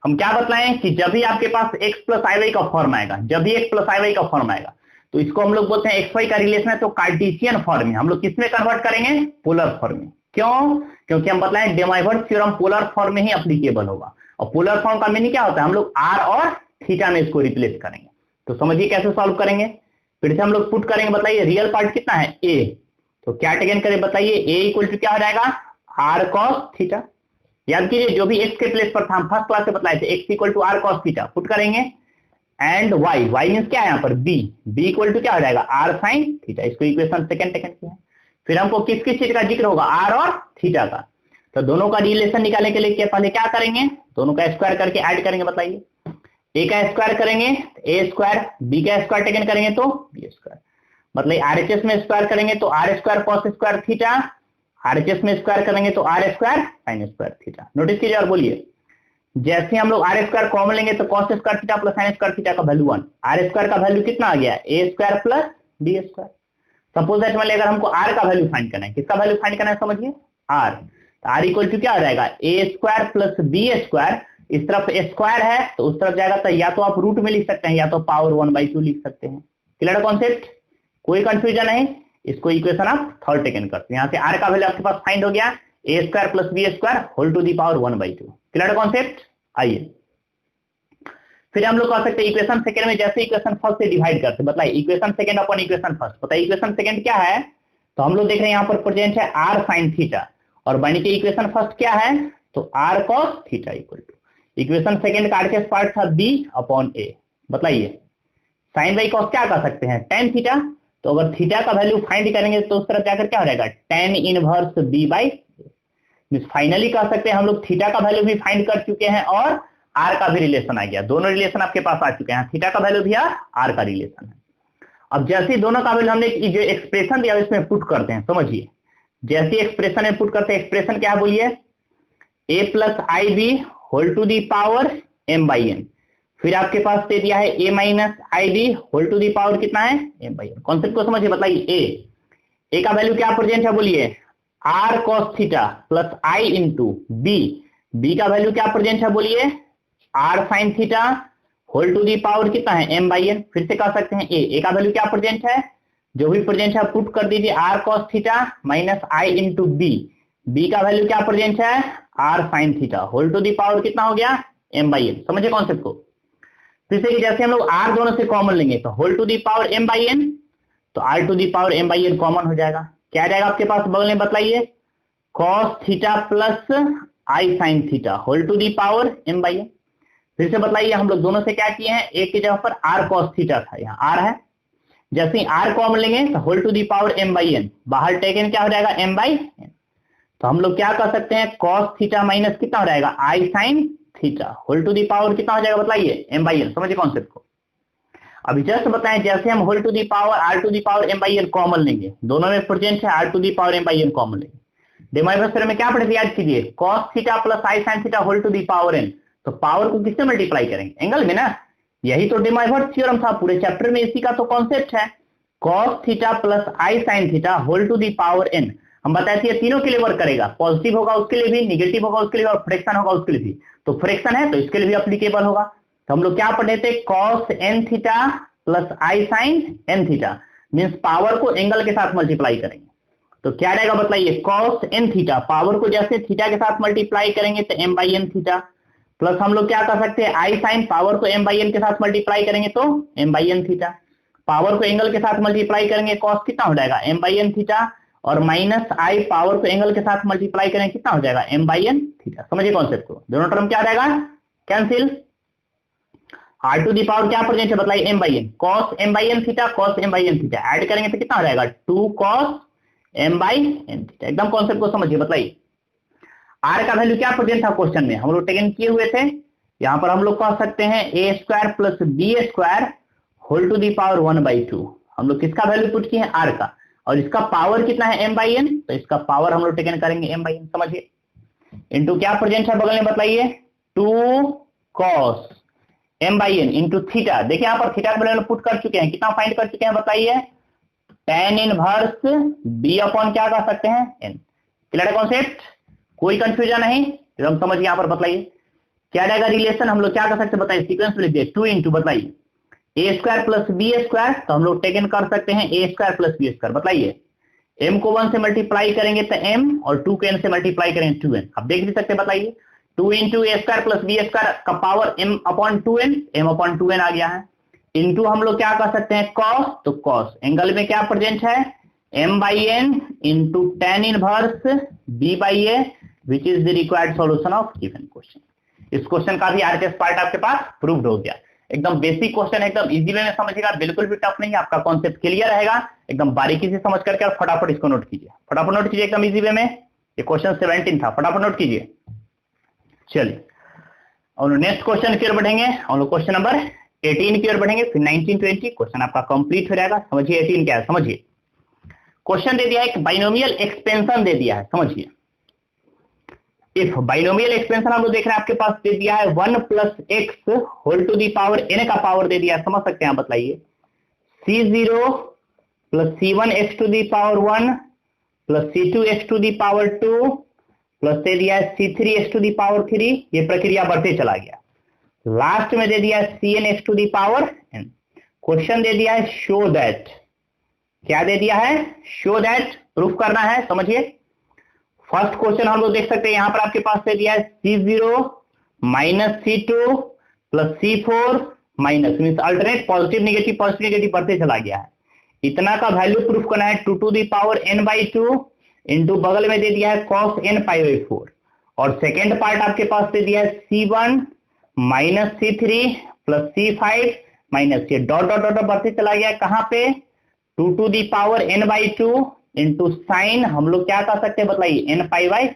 हम क्या बतलाएं कि जब भी आपके पास x प्लस आई का फॉर्म आएगा, जब भी x प्लस आई का फॉर्म आएगा तो इसको हम लोग बोलते हैं xy का रिलेशन है, तो कार्टेशियन फॉर्म में हम लोग किसमें कन्वर्ट करेंगे, पोलर फॉर्म में। क्यों? क्योंकि हम बतलाएं डेमाइवर्स थ्योरम पोलर फॉर्म में ही एप्लीकेबल होगा, और पोलर फॉर्म का मीनिंग क्या होता है, हम लोग r और थीटा में इसको रिप्लेस करेंगे। तो समझिए कैसे सॉल्व करेंगे, फिर से हम लोग पुट करेंगे। बताइए रियल पार्ट कितना है a, तो क्या टेकन करें, बताइए a इक्वल टू क्या हो जाएगा r cos थीटा। याद कीजिए जो भी x के प्लेस पर था हम फर्स्ट क्लास से बताए थे, x equal to r cos theta put करेंगे, एंड y मींस क्या है यहाँ पर b इक्वल टू क्या हो जाएगा r sin थीटा। इसको इक्वेशन सेकंड टेकन किया। फिर हमको किस किस चीज का जिक्र होगा, r और थीटा का, तो दोनों का रिलेशन निकालने के लिए पहले क्या करेंगे, दोनों का स्क्वायर करके ऐड करेंगे। बताइए a का स्क्वायर करेंगे a स्क्वायर, b का स्क्वायर टेकन करेंगे तो b स्क्वायर, मतलब आरएचएस में स्क्वायर करेंगे तो r square cos square theta, RHS में स्क्वायर करेंगे तो r square sin square theta. Notice कीजिए और बोलिए, जैसे हम लोग r स्क्वायर कॉमन लेंगे तो cos square theta plus sin square theta का वैल्यू 1, r स्क्वायर का वैल्यू कितना आ गया a square plus b square. Suppose that मान लिया अगर हमको r का वैल्यू फाइंड करना है, किसका वैल्यू फाइंड करना है, समझिए r, तो r इक्वल टू क्या हो जाएगा a square plus b square, इस तरफ स्क्वायर है तो उस तरफ जाएगा, तो या तो आप रूट में लिख सकते हैं या तो पावर 1/2 लिख सकते हैं। क्लियर कॉन्सेप्ट, कोई कंफ्यूजन नहीं। इसको इक्वेशन आप थर्ड टेकन करते हैं, यहाँ से r का वैल्यू आपके पास फाइंड हो गया a square plus b square whole to the power 1/2। Clear concept, आइए फिर हम लोग कह सकते हैं इक्वेशन सेकंड में जैसे इक्वेशन फर्स्ट से डिवाइड करते, बताइए equation second upon equation first. बताइए इक्वेशन सेकंड क्या है, तो हम लोग देख रहे हैं यहाँ पर प्रेजेंट है r sin थीटा, और बनी के इक्वेशन फर्स्ट क्या है, तो r cos theta equal to, equation second का आरकेएस पार्ट था b अपॉन a। बताइए साइन बाई कॉस क्या कर सकते हैं, tan थीटा। तो अगर थीटा का वैल्यू फाइंड करेंगे तो उस तरफ जाकर क्या हो जाएगा, tan inverse b by. Finally कह सकते हैं हम लोग थीटा का वैल्यू भी फाइंड कर चुके हैं और आर का भी रिलेशन आ गया, दोनों रिलेशन आपके पास आ चुके हैं, थीटा का वैल्यू भी आर का रिलेशन है। अब जैसे ही दोनों का वैल्यू हमने जो एक्सप्रेशन दिया इसमें पुट करते हैं, समझिए जैसे एक्सप्रेशन में पुट करते हैं, एक्सप्रेशन क्या है बोलिए, a plus i b whole to the power m by n। फिर आपके पास दे दिया है a minus i b whole to the power कितना है m बाई n। कॉन्सेप्ट को समझिए, बताइए a का वैल्यू क्या प्रेजेंट है बोलिए, r cos theta plus i into b का वैल्यू क्या प्रेजेंट है बोलिए, r sin theta whole to the power कितना है m बाई n। फिर से कह सकते हैं a का वैल्यू क्या प्रेजेंट है, जो भी प्रेजेंट है पुट कर दीजिए r cos theta minus i into b का वैल्यू क्या प्रेजेंट है, r sin theta whole to the power कितना हो गया m बाई n। समझे कॉन्सेप्ट को। फिर से जैसे हम लोग r दोनों से कॉमन लेंगे तो whole to the power m by n, तो r to the power m by n common हो जाएगा, क्या आ जाएगा आपके पास बगल में, बताइए cos theta plus i sin theta whole to the power m by n। फिर से बताइए हम लोग दोनों से क्या किए हैं, एक की जगह पर r cos थीटा था, यहाँ r है, जैसे ही r कॉमन लेंगे तो whole to the power m by n, बाहर टेकन क्या हो जाएगा m बाई n। तो हम लोग क्या कर सकते हैं, cos थीटा माइनस कितना हो जाएगा i sin theta whole to the power कितना हो जाएगा, बताइए m बाई n। समझिए कॉन्सेप्ट को। अभी जस्ट बताएं, जैसे हम whole to the power r to the power m by n common लेंगे, दोनों में प्रेजेंट है r to the power m by n common लेंगे, डेमाइवर्स में क्या पढ़े थे याद कीजिए, cos theta plus i sin theta whole to the power n। तो पावर को किससे मल्टीप्लाई करेंगे, एंगल में ना, यही तो डेमाइवर्स थ्योरम था पूरे चैप्टर में, इसी का तो कॉन्सेप्ट है, cos theta plus i sin theta whole to the power n। हम बताए थे तीनों के लिए वर्क करेगा, पॉजिटिव होगा उसके लिए भी, निगेटिव होगा उसके लिए और फ्रैक्शन होगा उसके लिए भी। तो फ्रैक्शन है तो इसके लिए भी एप्लीकेबल होगा। तो हम लोग क्या पढ़े थे, cos n theta plus i sin n theta, means power को एंगल के साथ मल्टीप्लाई करेंगे तो क्या रहेगा, बताइए cos n थीटा, पावर को जैसे थीटा के साथ मल्टीप्लाई करेंगे तो m by n theta, plus हम लोग क्या कर सकते हैं i sin, पावर को m बाई n के साथ मल्टीप्लाई करेंगे तो m by n theta, power को एंगल के साथ मल्टीप्लाई करेंगे cos कितना हो जाएगा m बाई n थीटा, और माइनस i पावर को एंगल के साथ मल्टीप्लाई करेंगे कितना हो जाएगा m बाई n थीटा। समझिए कॉन्सेप्ट को, दोनों टर्म क्या रहेगा cancel, r to the power क्या प्रेजेंट है बताइए m by n, cos m by n theta cos m by n theta, add करेंगे तो कितना हो जाएगा 2 cos m by n theta. एकदम कॉन्सेप्ट को समझिए, बताइए r का वैल्यू क्या प्रेजेंट था क्वेश्चन में, हम लोग टेकन किए हुए थे, यहाँ पर हम लोग कह सकते हैं a square plus b square whole to the power 1/2। हम लोग किसका वैल्यू पुट किए हैं, r का, और इसका पावर कितना है m बाई n, तो इसका पावर हम लोग टेकन करेंगे m बाई n। समझिए इंटू क्या प्रेजेंट है बगल में, बताइए 2 cos m by n into theta. देखिए यहाँ पर थीटा का वैल्यू पुट कर चुके हैं, कितना फाइंड कर चुके हैं बताइए, tan इनवर्स b अपॉन क्या कर सकते हैं n। क्लियर है कॉन्सेप्ट, कोई कंफ्यूजन नहीं, एकदम समझिए। यहाँ पर बताइए क्या रहेगा रिलेशन, हम लोग क्या कर सकते हैं बताइए, सीक्वेंस लिख दिए 2 इंटू बताइए a square plus b square, तो हम लोग टेकन कर सकते हैं a square plus b square. बताइए m को 1 से मल्टीप्लाई करेंगे तो m, और 2 को n से मल्टीप्लाई करेंगे 2n। अब देख नहीं सकते, बताइए 2 into a square plus b square का power m upon 2n, m upon 2n आ गया है, इंटू हम लोग क्या कर सकते हैं cos, तो cos एंगल में क्या प्रेजेंट है m by n into tan inverse b by a, which is the required solution of given question. इस क्वेश्चन का भी आरकेएस पार्ट आपके पास प्रूव्ड हो गया। एकदम बेसिक क्वेश्चन, एकदम इजी वे में समझिएगा, बिल्कुल भी टफ नहीं है, आपका कॉन्सेप्ट क्लियर रहेगा, एकदम बारीकी से समझ करके और फटाफट इसको नोट कीजिए, फटाफट नोट कीजिए एकदम इजी वे में। ये क्वेश्चन 17 था, फटाफट नोट कीजिए। चलिए और नेक्स्ट क्वेश्चन की ओर बढ़ेंगे, हम लोग क्वेश्चन नंबर 18 की ओर बढ़ेंगे, फिर 19 20 क्वेश्चन आपका कंप्लीट हो जाएगा। समझिए 18 क्या है, समझिए क्वेश्चन दे दिया है, एक बाइनोमियल एक्सपेंशन दे दिया है। समझिए इफ बाइनोमियल एक्सपेंशन हम लोग देख रहे हैं, आपके पास दे दिया है 1 plus x whole to the power n का पावर दे दिया है, समझ सकते हैं आप, बताइए c0 plus c1 x to the power 1 plus c2 x to the power 2 plus दे दिया है c3 x to the power 3। ये प्रक्रिया बढ़ते चला गया, लास्ट में दे दिया है cn x to the power n। Question दे दिया है शो दैट, क्या दे दिया है, शो दैट, प्रूफ करना है। समझिए फर्स्ट क्वेश्चन हम लोग देख सकते हैं, यहां पर आपके पास दे दिया है c0 minus c2 plus c4 minus, means alternate positive negative बढ़ते चला गया है। इतना का वैल्यू प्रूफ करना है 2 to the power n by 2 into बगल में दे दिया है cos n पाई बाई 4, और सेकेंड पार्ट आपके पास दे दिया है c1 -c3 plus c5 minus ये डॉट डॉट डॉट बढ़ते चला गया कहां पे 2 to the power n/2 into sine हम लोग क्या कर सकते हैं बताइए n π/4।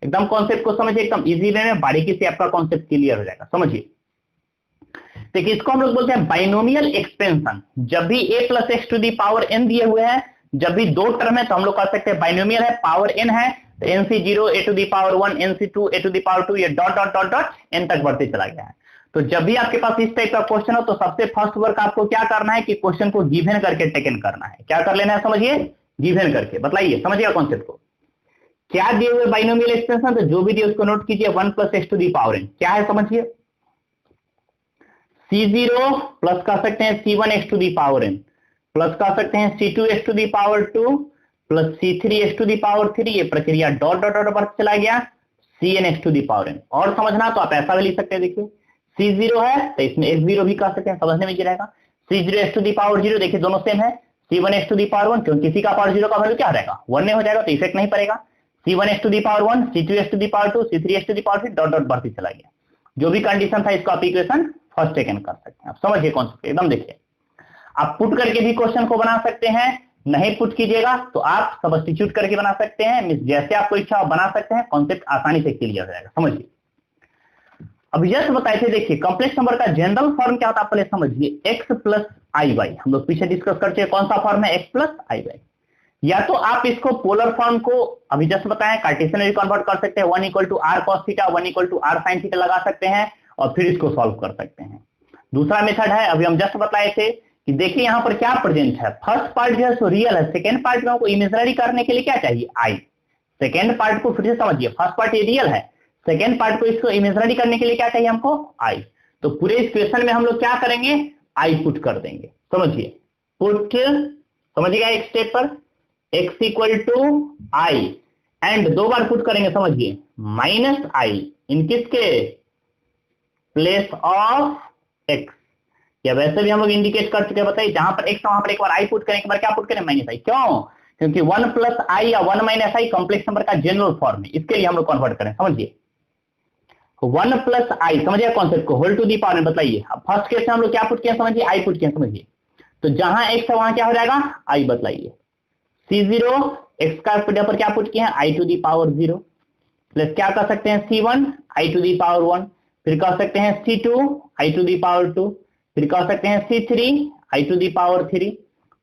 एकदम कॉन्सेप्ट को समझिए, एकदम इजी वे में बारीकी से आपका कॉन्सेप्ट क्लियर हो जाएगा। समझिए, देखिए इसको हम लोग बोलते हैं बाइनोमियल एक्सपेंशन। जब भी a plus x to the power n दिए हुए हैं, जब भी दो टर्म है तो हम लोग कर सकते हैं बाइनोमियल है, पावर n है तो nc0 a to the power 1 nc2 a to the power 2 ये dot dot dot dot n तक बढ़ते चला गया है। तो जब भी आपके पास इस टाइप का क्वेश्चन हो तो सबसे फर्स्ट वर्क आपको क्या करना है कि क्वेश्चन को गिवन करके टेकन करना है। क्या कर लेना है समझिए, गिवन करके। बताइए समझिएगा कॉन्सेप्ट को। क्या दिए हुए बाइनोमियल एक्सपेंशन, तो जो भी दिए उसको नोट कीजिए 1 plus x to the power n क्या है समझिए, c0 प्लस कर सकते हैं c1 x to the power n plus कर सकते हैं c2 x to the power 2 plus c3 x to the power 3। ये प्रक्रिया डॉट डॉट डॉट बढ़ चला गया cn x to the power n। और समझना तो आप ऐसा भी लिख सकते हैं, देखिए c0 है तो इसमें x0 भी कर सकते हैं, समझने में इजी रहेगा। c0 x to the power 0 देखिए दोनों सेम है, c1 x to the power 1 क्योंकि किसी का पावर 0 का वैल्यू क्या रहेगा 1 हो जाएगा तो इफेक्ट नहीं पड़ेगा। c1 x to the power 1 c2 x to the power 2 c3 x to the power 3 dot dot बढ़ती चला गया। जो भी कंडीशन था इसको आप इक्वेशन फर्स्ट टेकन कर सकते हैं। आप समझिए कॉन्सेप्ट एकदम। देखिए आप पुट करके भी क्वेश्चन को बना सकते हैं, नहीं पुट कीजिएगा तो आप सब्स्टिट्यूट करके बना सकते हैं, जैसे आपको इच्छा हो बना सकते हैं, कॉन्सेप्ट आसानी से क्लियर हो जाएगा। समझिए अभी जस्ट बताए थे, देखिए कॉम्प्लेक्स नंबर का जनरल फॉर्म क्या होता है पहले समझिए, x प्लस आई वाई। हम लोग पीछे डिस्कस कर चुके कौन सा फॉर्म है x प्लस आई वाई। या तो आप इसको पोलर फॉर्म को अभी जस्ट बताएं कार्टेशियन में कन्वर्ट कर सकते हैं, 1 equal to r cos theta 1 equal to r sin theta लगा सकते हैं और फिर इसको सॉल्व कर सकते हैं। दूसरा मेथड है अभी हम जस्ट बताए थे कि देखिए यहां पर क्या प्रेजेंट है, फर्स्ट पार्ट जो है सो रियल है, सेकंड पार्ट में हमको इमेजिनरी करने के लिए क्या चाहिए i। सेकंड पार्ट को फिर से समझिए, फर्स्ट पार्ट ये रियल है, सेकंड पार्ट को इसको इमेजिनरी करने के लिए क्या चाहिए हमको i। तो पूरे इस क्वेश्चन में हम लोग क्या करेंगे i पुट कर देंगे। समझिए पुट, समझिएगा एक स्टेप पर x equal to i and दो बार पुट करेंगे समझिए माइनस i इन किसके प्लेस ऑफ x। या वैसे भी हम लोग इंडिकेट कर चुके हैं, बताइए जहां पर x वहां पर एक बार i पुट करें, एक बार क्या पुट करें माइनस i। क्यों, क्योंकि 1 प्लस आई या 1 माइनस आई कॉम्प्लेक्स नंबर का जनरल फॉर्म है, इसके लिए हम लोग कन्वर्ट करें। समझिए 1 प्लस आई, समझिए कॉन्सेप्ट को, होल टू दी पावर में। बताइए अब फर्स्ट केस में हम लोग क्या पुट किया समझिए, आई पुट किया समझिए, तो जहां x है वहां क्या हो जाएगा आई। बताइए c0 x का पर क्या पुट किया है i to the power 0 plus क्या कर सकते हैं c1 i to the power 1, फिर कर सकते हैं c2 i to the power 2, फिर कर सकते हैं c3 i to the power 3,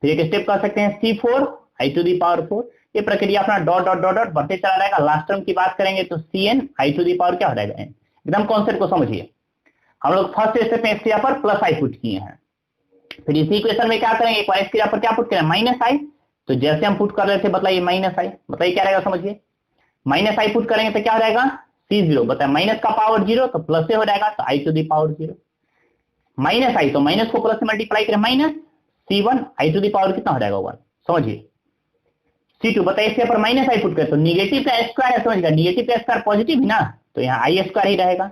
फिर एक स्टेप कर सकते हैं c4 i to the power 4। ये प्रक्रिया अपना डॉट डॉट डॉट डॉट बढ़ते चला रहेगा। लास्ट टर्म की बात करेंगे तो cn i to the power क्या हो जाएगा n। एकदम कॉन्सेप्ट को समझिए, हम लोग फर्स्ट स्टेप में x की पर प्लस i पुट किए हैं, फिर इसी इक्वेशन में क्या करेंगे एक बार x की पर क्या पुट करें माइनस i। तो जैसे हम पुट कर रहे थे बताइए माइनस i, बताइए क्या रहेगा समझिए, माइनस i पुट करेंगे तो क्या हो जाएगा c0, बताए माइनस का पावर 0 तो प्लस से हो जाएगा तो i to the power 0 minus i, तो माइनस को प्लस से मल्टीप्लाई करें minus c1 i to the power कितना हो जाएगा 1। समझिए c2, बताइए इसके पर माइनस i पुट करें तो निगेटिव का स्क्वायर है, समझिएगा निगेटिव का स्क्वायर पॉजिटिव है ना, तो यहाँ i स्क्वायर ही रहेगा।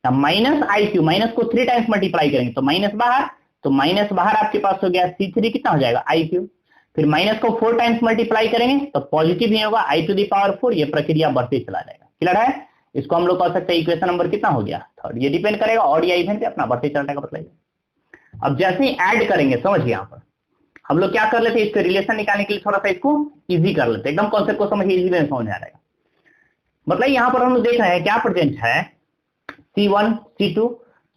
माइनस आई क्यू, माइनस को 3 टाइम्स मल्टीप्लाई करेंगे तो माइनस बाहर, तो माइनस बाहर आपके पास हो गया c3 कितना हो जाएगा आई क्यू, फिर माइनस को 4 टाइम्स मल्टीप्लाई करेंगे तो पॉजिटिव ही होगा i टू दी पावर 4। ये प्रक्रिया बढ़ते चला जाएगा। क्लियर है, इसको हम लोग कह सकते हैं इक्वेशन नंबर कितना हो गया थर्ड। ये डिपेंड करेगा ऑड या इवन पे अपना बढ़ते चला जाएगा। बताइए अब जैसे ही ऐड करेंगे समझिए यहाँ पर हम लोग क्या कर लेते हैं, इसके रिलेशन निकालने के लिए थोड़ा सा इसको इजी कर लेते हैं। एकदम कॉन्सेप्ट को समझिए, इजी में समझ आ जाएगा। मतलब यहाँ पर हम लोग देख रहे हैं क्या प्रेजेंट है c1 c2,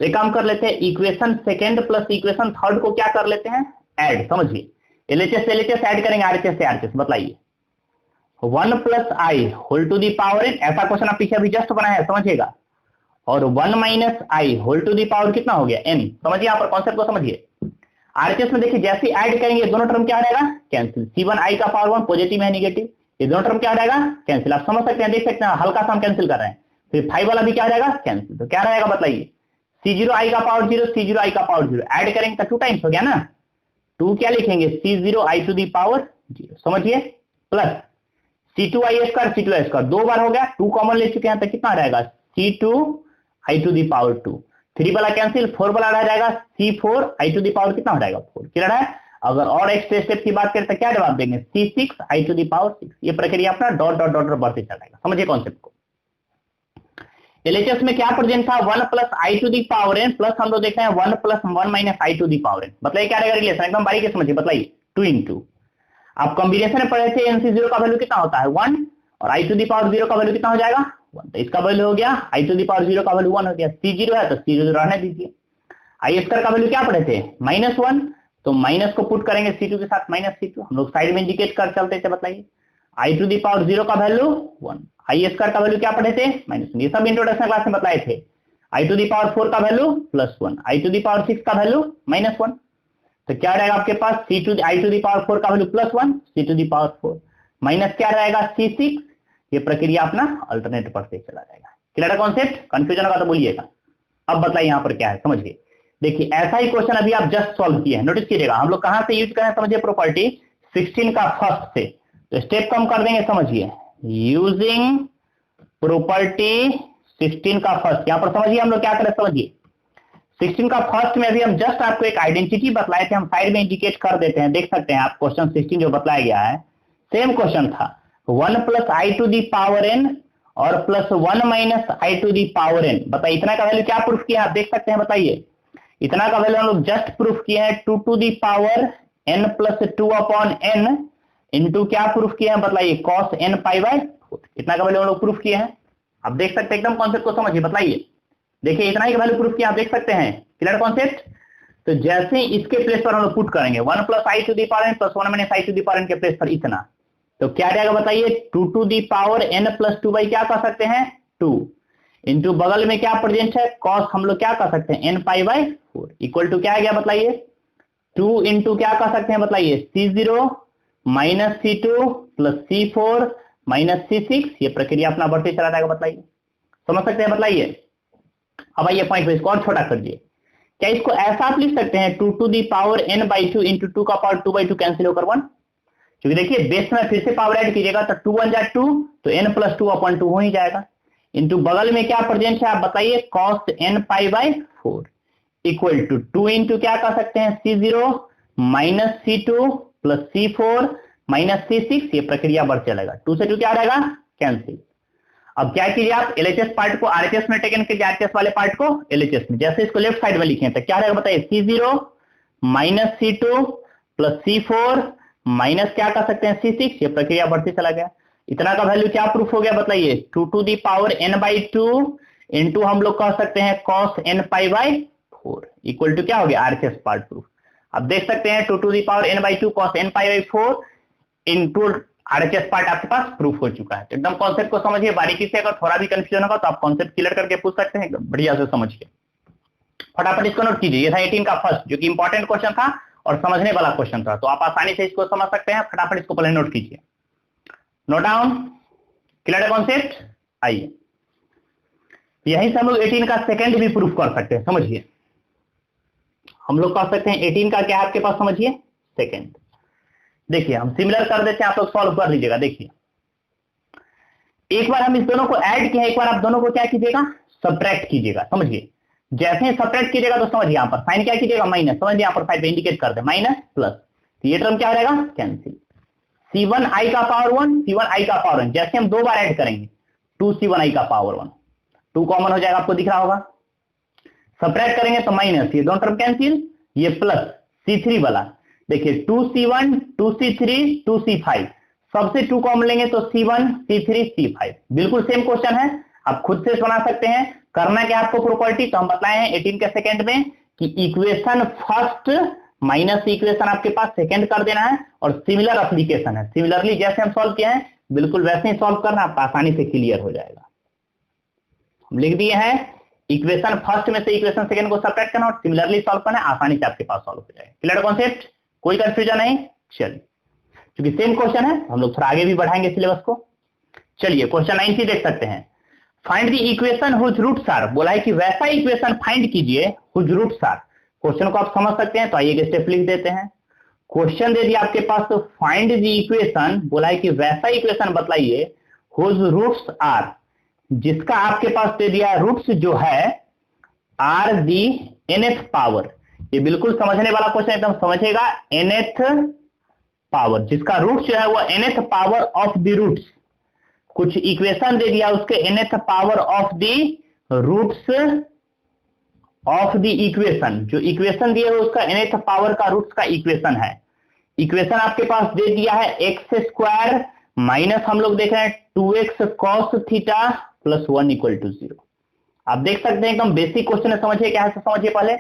तो एक काम कर लेते हैं equation second plus equation third को क्या कर लेते हैं ऐड। समझिए एलएचएस से एलएचएस ऐड करेंगे आरएचएस से आरएचएस। बताइए 1 plus i whole to the power n, ऐसा क्वेश्चन आप पीछे अभी जस्ट बनाया है समझिएगा, और 1 minus i whole to the power कितना हो गया n। समझिए यहाँ पर कॉन्सेप्ट को समझिए। आरएचएस में देखिए जैसे ऐड करेंगे दोनों टर्म क्या रहेगा कैंसिल, c1 i का पावर 1 पॉजिटिव है निगेटिव, ये दोनों टर्म क्या रहेगा कैंसिल। आप समझ सकते हैं, देख सकते हैं हल्का सा हम कैंसिल कर रहे हैं, फिर 5 वाला भी क्या रहेगा कैंसिल, तो क्या रहेगा बताइए c0 i का पावर 0 c0 i का पावर 0 ऐड करेंगे तो 2 टाइम्स हो गया ना, 2 क्या लिखेंगे c0 i to the power 0 समझिए, plus c2 i square c2 i square 2 बार हो गया, 2 कॉमन ले चुके हैं तो कितना रहेगा c2 i to the power 2, 3 वाला कैंसिल 4 वाला रह जाएगा c4 i to the power कितना हो जाएगा 4। क्लियर है, अगर और एक्स्ट्रा स्टेप की बात करें तो क्या जवाब देंगे c6 i to the power 6। ये प्रक्रिया अपना डॉट डॉट डॉट बढ़ते चलेगा। समझिए कॉन्सेप्ट को, एलएचएस में क्या प्रेजेंट था 1 plus i to the power n plus हम लोग देखते हैं 1 plus 1 minus i to the power n. बताइए क्या रहेगा रिलेशन, एकदम बारीकी से समझिए। बताइए 2 इंटू, आप कॉम्बिनेशन में पढ़े थे एनसी जीरो का वैल्यू कितना होता है 1 और आई टू दी पावर जीरो का वैल्यू कितना हो जाएगा 1, तो इसका वैल्यू हो गया आई टू दी पावर जीरो का वैल्यू 1 हो गया। सी जीरो है तो सी जीरो रहने दीजिए। आई स्क्वायर का वैल्यू क्या पढ़े थे -1, तो माइनस को पुट करेंगे C2 के साथ -C2, हम लोग साइड में इंडिकेट कर चलते थे। बताइए आई टू दी पावर जीरो का वैल्यू 1, आई स्क्वायर का वैल्यू क्या पढ़े थे -1, ये सब इंट्रोडक्शन क्लास में बताए थे। आई टू दी पावर 4 का value +1, i to the power 6 का वैल्यू -1, तो क्या रहेगा आपके पास आई टू दी पावर 4 का value +1, C to the power 4 minus क्या रहेगा C6। ये प्रक्रिया अपना अल्टरनेट पर से चला जाएगा। क्लियर है कॉन्सेप्ट, कंफ्यूजन होगा तो बोलिएगा। अब बताइए यहाँ पर क्या है समझिए। देखिए ऐसा ही क्वेश्चन अभी आप जस्ट सॉल्व किए हैं, नोटिस कीजिएगा हम लोग कहां से यूज करें समझिए, प्रॉपर्टी 16 का फर्स्ट से। तो स्टेप कम कर देंगे समझिए, यूजिंग प्रॉपर्टी 16 का फर्स्ट। यहां पर समझिए हम लोग क्या करें समझिए, 16 का फर्स्ट में अभी हम जस्ट आपको एक आइडेंटिटी बतलाए थे, हम साइड में इंडिकेट कर देते हैं, देख सकते हैं आप क्वेश्चन 16 जो बतलाया गया है सेम क्वेश्चन था 1 plus i to the power n और +1 minus i to the power n. बताइए इतना का वैल्यू क्या प्रूफ किया आप देख सकते हैं। बताइए इतना का वैल्यू हम लोग जस्ट प्रूफ किए हैं 2 to the power n plus 2 upon n into क्या प्रूफ किए हैं बताइए cos n पाई बाय 4। इतना का वैल्यू हम लोग प्रूफ किए हैं। आप देख सकते हैं एकदम कॉन्सेप्ट को समझिए। बताइए देखिए इतना ही का वैल्यू प्रूफ किया आप देख सकते हैं। Clear concept. तो जैसे इसके प्लेस पर हम लोग पुट करेंगे 1 plus i to the power n plus 1 minus i to the power n के प्लेस पर इतना, तो क्या रहेगा बताइए 2 to the power n plus 2 by क्या कर सकते हैं 2 इंटू बगल में क्या प्रेजेंट है cos, हम लोग क्या कर सकते हैं n pi by 4 equal to क्या आ गया बताइए 2 इंटू क्या कर सकते हैं बताइए C0 minus C2 plus C4 minus C6। ये प्रक्रिया अपना बढ़ते चला जाएगा। बताइए समझ सकते हैं। बताइए अब आइए पॉइंट पे इसको और छोटा कर दिए, क्या इसको ऐसा आप लिख सकते हैं 2 to the power n by 2 into 2 का पावर 2 बाई 2 कैंसिल होकर 1, क्योंकि देखिए बेस में फिर से पावर ऐड कीजिएगा तो 2 1 जा 2 तो n प्लस 2 अपॉन 2 हो ही जाएगा। इंटू बगल में क्या प्रेजेंट है आप बताइए cos n pi by 4 equal to 2 into क्या कर सकते हैं C0 minus C2 plus C4 minus C6। ये प्रक्रिया बढ़ चलेगा, 2 से 2 क्या रहेगा कैंसिल। अब क्या कीजिए आप एलएचएस पार्ट को आरएचएस में टेकन कीजिए, आरएचएस वाले पार्ट को एलएचएस में। जैसे इसको लेफ्ट साइड में लिखे तो क्या रहेगा बताइए C0 minus C2 plus C4 minus क्या कर सकते हैं C6। ये प्रक्रिया बढ़ती चला गया। इतना का वैल्यू क्या प्रूफ हो गया बताइए 2 to the power n by 2 into हम लोग कह सकते हैं cos n pi by 4 equal to क्या हो गया आरएचएस पार्ट प्रूफ। अब देख सकते हैं 2 to the power n by 2 cos n pi by 4 into RHS part आपके पास प्रूफ हो चुका है। तो एकदम कॉन्सेप्ट को समझिए बारीकी से, अगर थोड़ा भी कंफ्यूजन होगा तो आप कॉन्सेप्ट क्लियर करके पूछ सकते हैं, एकदम बढ़िया से समझिए। फटाफट इसको नोट कीजिए, ये था 18 का फर्स्ट जो कि इंपॉर्टेंट क्वेश्चन था और समझने वाला क्वेश्चन था, तो आप आसानी से इसको समझ सकते हैं। फटाफट इसको पहले नोट कीजिए, नोट डाउन। क्लियर है कॉन्सेप्ट। आइए यही से हम लोग 18 का सेकंड भी प्रूफ कर सकते हैं। समझिए हम लोग कर सकते हैं 18 का क्या आपके पास समझिए सेकंड। देखिए हम सिमिलर कर देते हैं, आप लोग सॉल्व कर लीजिएगा। देखिए एक बार हम इस दोनों को ऐड किए, एक बार आप दोनों को क्या कीजिएगा सब्ट्रैक्ट कीजिएगा। समझिए जैसे ही सब्ट्रैक्ट कीजिएगा तो समझिए यहाँ पर साइन क्या कीजिएगा माइनस, समझिए यहाँ पर साइड पे इंडिकेट कर दे माइनस प्लस, तो ये टर्म क्या रहेगा कैंसिल। C1i का पावर 1 C1i का पावर 1, जैसे हम दो बार ऐड करेंगे 2 C1i का पावर 1, 2 कॉमन हो जाएगा, आपको दिख रहा होगा। सब्ट्रैक्ट करेंगे तो माइनस, ये दोनों टर्म कैंसिल, ये प्लस C3 वाला देखिए 2C1 2C3 2C5 सबसे 2 कॉमन लेंगे तो C1 C3 C5। बिल्कुल सेम क्वेश्चन है, आप खुद से बना सकते हैं। करना क्या आपको प्रॉपर्टी, तो हम बताए हैं 18 के सेकंड में कि इक्वेशन फर्स्ट माइनस इक्वेशन आपके पास सेकंड कर देना है और सिमिलर एप्लीकेशन है। सिमिलरली जैसे हम सॉल्व किए हैं बिल्कुल वैसे ही सॉल्व करना, आपका आसानी से क्लियर हो जाएगा। हम लिख दिए हैं इक्वेशन फर्स्ट में से इक्वेशन सेकंड को सब्ट्रैक्ट करना और सिमिलरली सॉल्व करना, आसानी से आपके पास सॉल्व हो जाएगा। क्लियर कॉन्सेप्ट, कोई कंफ्यूजन नहीं। चलिए क्योंकि सेम क्वेश्चन है हम लोग थोड़ा आगे भी बढ़ाएंगे सिलेबस को। चलिए क्वेश्चन 90 देख सकते हैं। Find the equation whose roots are, बोला है कि वैसा इक्वेशन फाइंड कीजिए हुज रूट्स आर। क्वेश्चन को आप समझ सकते हैं, तो आइए एक स्टेप लिख देते हैं। क्वेश्चन दे दिया आपके पास, तो फाइंड द इक्वेशन, बोला है कि वैसा इक्वेशन बताइए हुज रूट्स आर, जिसका आपके पास दे दिया रूट्स जो है आर दी nth पावर। ये बिल्कुल समझने वाला क्वेश्चन, एकदम समझेगा। nth पावर, जिसका रूट जो है वो nth power of the roots. कुछ इक्वेशन दे दिया उसके nth power of the roots of the equation, जो इक्वेशन दिया है उसका nth पावर का रूट्स का इक्वेशन है। इक्वेशन आपके पास दे दिया है एक्स स्क्वायर माइनस हम लोग देख रहे हैं 2x cos theta plus 1 equal to 0। आप देख सकते हैं एकदम बेसिक क्वेश्चन है, समझिए क्या है समझिए। पहले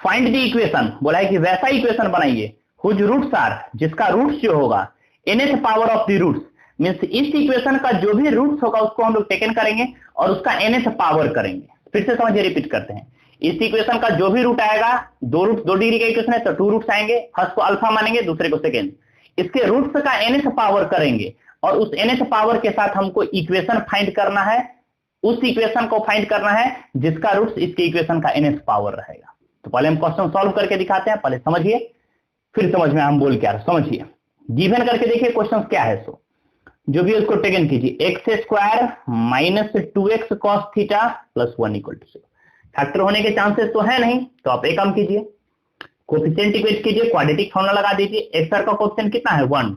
फाइंड द इक्वेशन बोला है कि वैसा इक्वेशन बनाइए हुज रूट्स आर, जिसका रूट्स जो होगा nth power of the roots, means इस इक्वेशन का जो भी रूट्स होगा उसको हम लोग टेकन करेंगे और उसका nth पावर करेंगे। फिर से समझिए, रिपीट करते हैं। इस इक्वेशन का जो भी रूट आएगा, दो डिग्री का इक्वेशन है तो 2 रूट्स आएंगे, फर्स्ट को अल्फा मानेंगे दूसरे को सेकेंड, इसके रूट्स का nth पावर करेंगे और उस nth पावर के साथ हमको इक्वेशन फाइंड करना है, उस इक्वेशन को फाइंड करना है जिसका रूट्स इसके इक्वेशन का nth पावर रहेगा। तो पहले हम क्वेश्चन सॉल्व करके दिखाते हैं, पहले समझिए फिर समझ में हम बोल क्या रहे। समझिए, गिवन करके देखिए क्वेश्चन क्या है। सो जो भी उसको टेकन कीजिए, x square minus 2x cos theta plus 1 equal to 0। Factor होने के चांसेस तो है नहीं, तो आप एक काम कीजिए, कोफिशिएंट इक्वेट कीजिए, क्वाड्रेटिक फॉर्मूला लगा दीजिए। एक्स आर का कोफिशिएंट कितना है 1,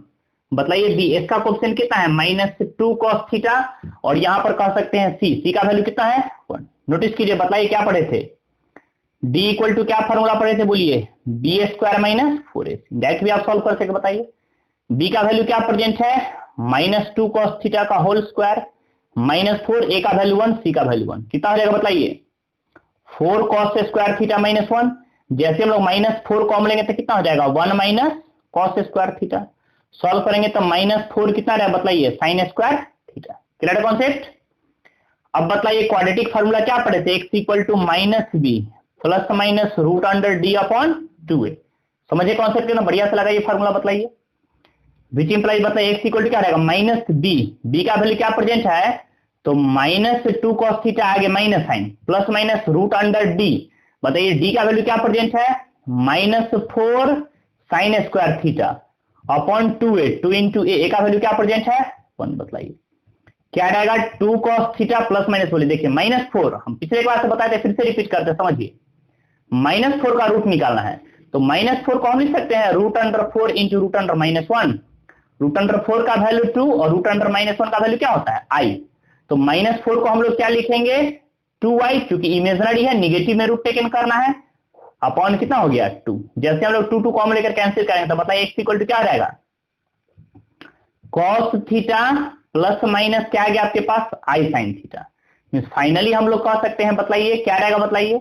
बताइए बी एस का कोफिशिएंट कितना है माइनस 2 cos थीटा, और यहां पर कह सकते हैं सी का वैल्यू कितना है 1। नोटिस कीजिए, बताइए क्या पढ़े थे, डी इक्वल टू क्या फॉर्मूला पढ़े थे, बोलिए B square minus 4ac। Direct भी आप सॉल्व कर सके, बताइए बी का वैल्यू क्या प्रेजेंट है माइनस 2 cos थीटा का होल स्क्वायर माइनस 4, ए का वैल्यू 1, सी का वैल्यू 1, कितना हो जाएगा बताइए 4 cos स्क्वायर थीटा माइनस 1। जैसे हम लोग माइनस 4 कॉमन लेंगे तो कितना हो जाएगा 1 minus cos square theta. Solve करेंगे तो माइनस 4 कितना रहेगा बताइए sine square theta. Clear concept. अब बताइए क्वाड्रेटिक फॉर्मूला क्या पढ़े थे, x equal to minus b plus minus root under D upon 2a। समझिए कॉन्सेप्ट कितना बढ़िया से लगा ये फॉर्मूला। बताइए विच इंप्लाइज, बताइए एक्स इक्वल टू क्या रहेगा माइनस बी का वैल्यू क्या प्रेजेंट है, तो माइनस 2 cos थीटा आगे minus sine plus minus root under D, बताइए डी का वैल्यू क्या प्रेजेंट है minus 4 sine square theta upon 2a, 2 into A का वैल्यू क्या प्रेजेंट है 1। बताइए क्या रहेगा 2 cos थीटा प्लस माइनस, बोलिए देखिए माइनस 4, हम पिछले क्लास से बताए थे फिर से रिपीट करते हैं। समझिए माइनस 4 का रूट निकालना है, तो माइनस 4 को हम लिख सकते हैं root under 4 into root under minus 1। Root under 4 का वैल्यू 2 और रूट अंडर माइनस 1 का वैल्यू क्या होता है i। तो माइनस 4 को हम लोग क्या लिखेंगे 2i, क्योंकि इमेजनरी है, निगेटिव में रूट टेकन करना है, अपॉन कितना हो गया 2। जैसे हम लोग 2 कॉमन लेकर कैंसिल करेंगे तो बताइए x इक्वल टू क्या रहेगा cos थीटा प्लस माइनस क्या आ गया आपके पास i sin थीटा। फाइनली हम लोग कह सकते हैं, बताइए क्या रहेगा, बताइए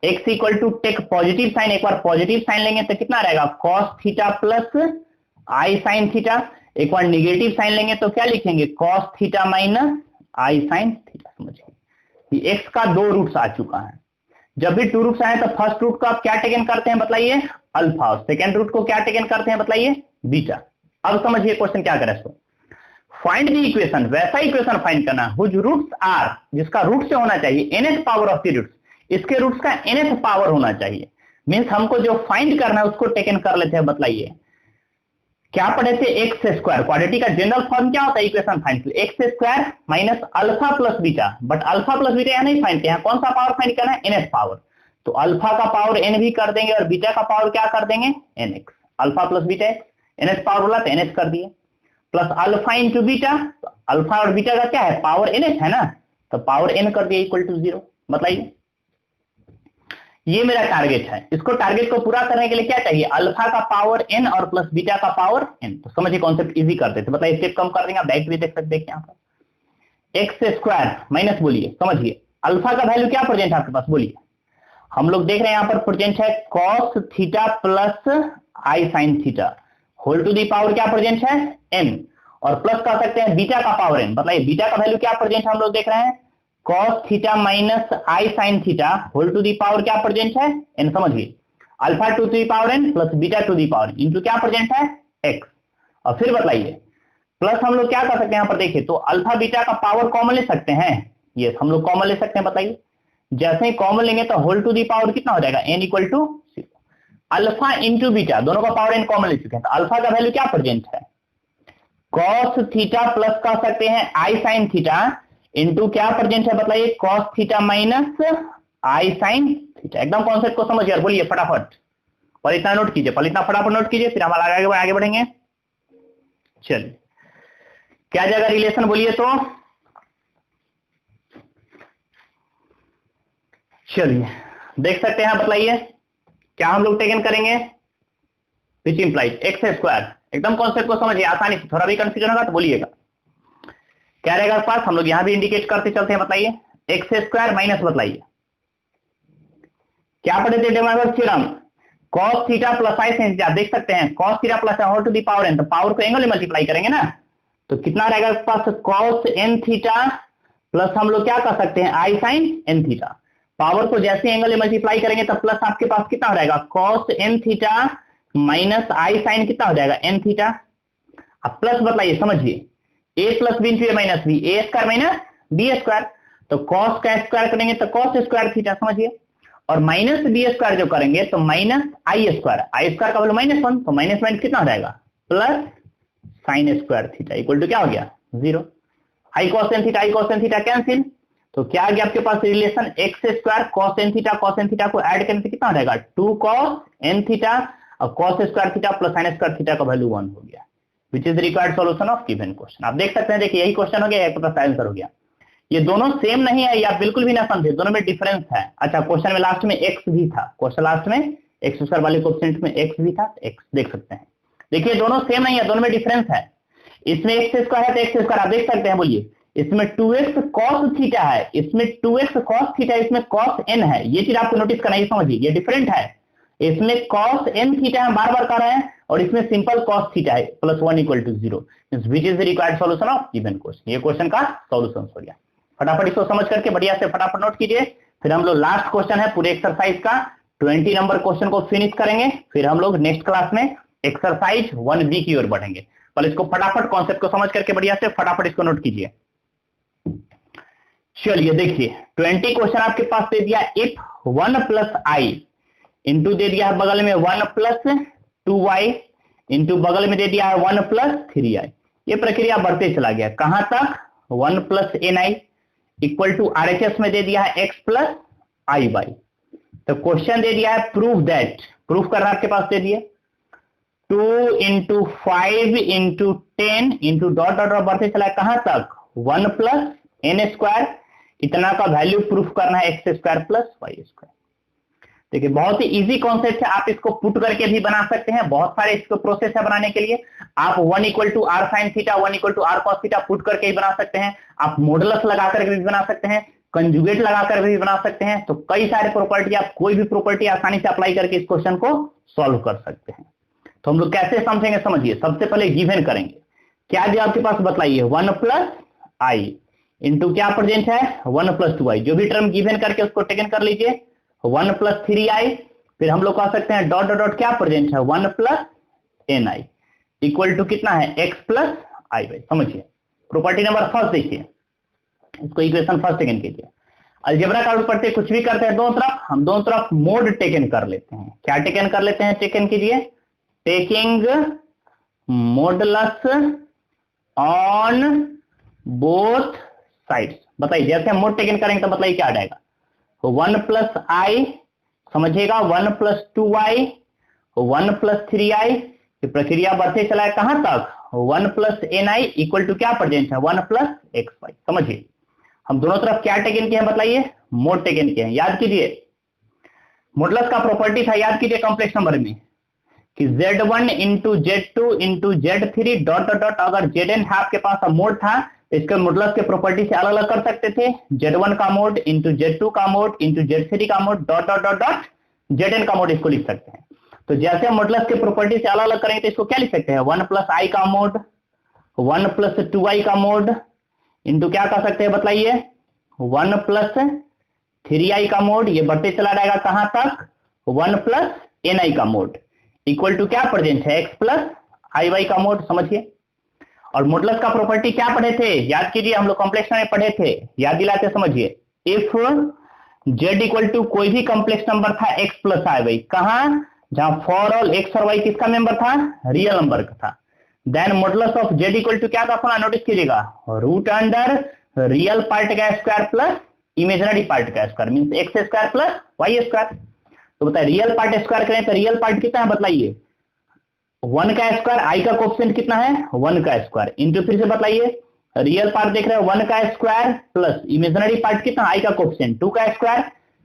x equal to take positive sine, एक बार पॉजिटिव साइन लेंगे तो कितना रहेगा cos theta plus i sin theta, एक बार निगेटिव साइन लेंगे तो क्या लिखेंगे cos theta minus i sin theta. समझिए x का 2 रूट्स आ चुका है, जब भी 2 रूट्स आए तो फर्स्ट रूट को आप क्या टेकन करते हैं बताइए अल्फा, और सेकेंड रूट को क्या टेकन करते हैं बताइए बीटा। अब समझिए क्वेश्चन क्या करें, सो फाइंड द इक्वेशन, वैसा इक्वेशन फाइंड करना हुज रूट्स आर, जिसका रूट से होना चाहिए nth power of the roots, इसके रूट्स का nth पावर होना चाहिए। मींस हमको जो फाइंड करना है उसको टेकन कर लेते हैं। बताइए क्या पढ़े थे एक्स स्क्वायर, क्वाड्रेटिक का जनरल फॉर्म क्या होता है इक्वेशन फाइंड के लिए, x square minus alpha plus beta, but alpha plus beta यहाँ नहीं फाइंड किया, कौन सा पावर फाइंड करना है nth पावर, तो अल्फा का पावर n भी कर देंगे और बीटा का पावर क्या कर देंगे nx। Alpha plus beta nth power बोला तो nx कर दिए, प्लस अल्फा इंटू बीटा, तो अल्फा और बीटा का क्या है पावर nth है ना, तो पावर n कर दिया इक्वल टू 0। बताइए ये मेरा टारगेट है, इसको टारगेट को पूरा करने के लिए क्या चाहिए अल्फा का पावर n और प्लस बीटा का पावर n। तो समझिए कॉन्सेप्ट इजी कर देते। बताइए स्टेप कम कर देंगे, आप डायरेक्ट भी देख सकते हैं यहाँ पर एक्स स्क्वायर माइनस, बोलिए समझिए अल्फा का वैल्यू क्या प्रेजेंट है आपके पास, बोलिए हम लोग देख रहे हैं यहाँ पर प्रेजेंट है cos theta plus i sin theta whole to the power क्या प्रेजेंट है n, और प्लस कर सकते हैं बीटा का पावर n। बताइए बीटा का वैल्यू क्या प्रेजेंट है, हम लोग देख रहे हैं cos theta minus i sin theta whole to the power क्या प्रेजेंट है n। समझिए alpha to the power n plus beta to the power into क्या प्रेजेंट है x। और फिर बताइए प्लस हम लोग क्या कर सकते हैं यहाँ पर, देखिए तो अल्फा बीटा का पावर कॉमन ले सकते हैं, ये हम लोग कॉमन ले सकते हैं। बताइए जैसे ही कॉमन लेंगे तो होल टू दी पावर कितना हो जाएगा n equal to 0। Alpha into beta दोनों का पावर n कॉमन ले चुके हैं, तो अल्फा का वैल्यू क्या प्रेजेंट है cos थीटा प्लस कर सकते हैं i sin थीटा इंटू क्या प्रेजेंट है, बताइए cos theta minus i sin theta. एकदम कॉन्सेप्ट को समझिए और बोलिए फटाफट, और इतना नोट कीजिए, पहले इतना फटाफट नोट कीजिए फिर हम आगे बढ़ेंगे। चलिए क्या जगह रिलेशन बोलिए, तो चलिए देख सकते हैं, बताइए क्या हम लोग टेकन करेंगे, विच इंप्लाइज एक्स स्क्वायर। एकदम कॉन्सेप्ट को समझिए आसानी से, थोड़ा भी कंफ्यूजन होगा तो बोलिएगा। क्या रहेगा पास, हम लोग यहां भी इंडिकेट करते चलते हैं। बताइए एक्स स्क्वायर माइनस, बताइए क्या पढ़े थे डेमागोग theorem, cos theta plus i sin theta. देख सकते हैं cos theta plus whole to the power n, तो पावर को एंगल में मल्टीप्लाई करेंगे ना, तो कितना रहेगा पास cos n थीटा प्लस हम लोग क्या कर सकते हैं i sin n theta. Power को जैसे एंगल में मल्टीप्लाई करेंगे तो प्लस आपके पास कितना हो जाएगा cos n थीटा माइनस आई sin कितना हो जाएगा n थीटा। अब प्लस बताइए, समझिए a plus b into a minus b, a square minus b square, तो cos का स्क्वायर करेंगे तो cos स्क्वायर थीटा, समझिए। और माइनस बी स्क्वायर जो करेंगे तो minus i square, i square का वैल्यू -1, तो माइनस माइनस कितना हो जाएगा plus sine square theta equal to क्या हो गया 0। I cos n theta cancel, तो क्या आ गया आपके पास relation x square cos n theta को ऐड करने से कितना हो जाएगा 2 cos n थीटा और cos square theta plus sine square theta का वैल्यू 1 हो गया, which is required solution of given question. आप देख सकते हैं, देखिए यही क्वेश्चन हो गया, आपके पास आंसर हो गया। ये दोनों सेम नहीं है, या बिल्कुल भी ना समझे, दोनों में डिफरेंस है। अच्छा क्वेश्चन में लास्ट में एक्स भी था, क्वेश्चन लास्ट में एक्स स्क्वायर वाले कोएफिशिएंट में एक्स भी था, एक्स देख सकते हैं। देखिए दोनों सेम नहीं है, दोनों में डिफरेंस है। इसमें एक्स स्क्वायर है तो एक्स स्क्वायर आप देख सकते हैं, बोलिए इसमें 2x cos थीटा है, इसमें 2x cos थीटा, इसमें cos n है। ये चीज आपको नोटिस करना है, समझिए ये डिफरेंट है। इसमें cos n थीटा हम बार बार कर रहे हैं और इसमें सिंपल cos थीटा है plus 1 equal to 0, which is the required solution of given question. ये क्वेश्चन का सॉल्यूशन हो गया। फटाफट इसको समझ करके बढ़िया से फटाफट नोट कीजिए, फिर हम लोग लास्ट क्वेश्चन है पूरे एक्सरसाइज का 20 नंबर क्वेश्चन को फिनिश करेंगे, फिर हम लोग नेक्स्ट क्लास में एक्सरसाइज 1B की ओर बढ़ेंगे। पहले इसको फटाफट कॉन्सेप्ट को समझ करके बढ़िया से फटाफट इसको नोट कीजिए। चलिए देखिए 20 क्वेश्चन आपके पास दे दिया, इफ 1 प्लस आई इंटू दे दिया है बगल में 1 प्लस 2y इंटू बगल में दे दिया है 1 प्लस 3i। ये प्रक्रिया बढ़ते चला गया, कहां तक 1 plus ni equal to RHS में दे दिया है x प्लस आई बाई। तो क्वेश्चन दे दिया है प्रूव दैट, प्रूफ करना आपके पास दे दिया 2 into 5 into 10 into dot dot dot बढ़ते चला है कहां तक 1 प्लस n स्क्वायर, इतना का वैल्यू प्रूफ करना है x square plus y square. देखिए बहुत ही इजी कॉन्सेप्ट है, आप इसको पुट करके भी बना सकते हैं, बहुत सारे इसको प्रोसेस है बनाने के लिए। आप 1 equal to r sine theta 1 equal to r cos theta put करके भी बना सकते हैं, आप मॉडुलस लगाकर भी बना सकते हैं, कंजुगेट लगाकर भी बना सकते हैं। तो कई सारे प्रॉपर्टी, आप कोई भी प्रॉपर्टी आसानी से अप्लाई करके इस क्वेश्चन को सॉल्व कर सकते हैं। तो हम लोग कैसे समझेंगे, समझिए सबसे पहले गिवन करेंगे, क्या जो आपके पास बताइए 1 प्लस आई इंटू क्या प्रेजेंट है 1 प्लस 2i, जो भी टर्म गिवन करके उसको टेकन कर लीजिए 1 प्लस 3i, फिर हम लोग कह सकते हैं डॉट डॉट डॉट क्या प्रेजेंट है 1 प्लस ni इक्वल टू कितना है x प्लस आई बाई। समझिए प्रॉपर्टी नंबर फर्स्ट देखिए, इसको इक्वेशन फर्स्ट टेकन कीजिए। अलजेब्रा का पढ़ते कुछ भी करते हैं दोनों तरफ, हम दोनों तरफ मोड टेकन कर लेते हैं। क्या टेकन कर लेते हैं, टेकन कीजिए taking modulus on both sides. बताइए जैसे हम मोड टेकन करेंगे तो बताइए क्या आ जाएगा 1 प्लस आई, समझिएगा 1 प्लस 2i 1 प्लस 3i, ये प्रक्रिया बढ़ते चला है कहां तक 1 प्लस ni इक्वल टू क्या प्रेजेंट है 1 प्लस xy। समझिए हम दोनों तरफ क्या टेकन किए हैं, बताइए मोड टेकन किए हैं। याद कीजिए मॉडुलस का प्रॉपर्टी था, याद कीजिए कॉम्प्लेक्स नंबर में कि z1 into Z2 into Z3 dot dot dot, अगर Zn आपके पास मोड था इसके मॉडुलस के प्रॉपर्टी से अलग अलग कर सकते थे, Z1 का मोड इंटू Z2 का मोड इंटू Z3 का mode dot dot dot dot Zn का मोड, इसको लिख सकते हैं। तो जैसे हम मॉडुलस के प्रॉपर्टी से अलग अलग करेंगे तो इसको क्या लिख सकते हैं 1 प्लस आई का मोड 1 प्लस 2i का मोड इंटू क्या कर सकते हैं बताइए 1 प्लस 3i का मोड, ये बढ़ते चला जाएगा कहां तक 1 प्लस ni का मोड इक्वल टू क्या प्रेजेंट है x प्लस आई वाई का मोड। समझिए और मॉडुलस का प्रॉपर्टी क्या पढ़े थे, याद कीजिए हम लोग कॉम्प्लेक्स में पढ़े थे, याद दिलाते समझिए इफ z इक्वल टू कोई भी कॉम्प्लेक्स नंबर था x प्लस आई वाई, कहां जहां फॉर ऑल x और y किसका मेंबर था रियल नंबर का था, then modulus of z equal to क्या था अपना नोटिस कीजिएगा रूट अंडर रियल पार्ट का स्क्वायर प्लस इमेजिनरी पार्ट का square, means x square plus y square. तो बताइए रियल पार्ट स्क्वायर करें तो रियल पार्ट कितना है बताइए 1 का स्क्वायर, आई का कोएफिशिएंट कितना है 1 का स्क्वायर इंटू फिर से बताइए रियल पार्ट देख रहे हैं 1 का स्क्वायर प्लस इमेजिनरी पार्ट कितना आई का कोएफिशिएंट 2 का स्क्वायर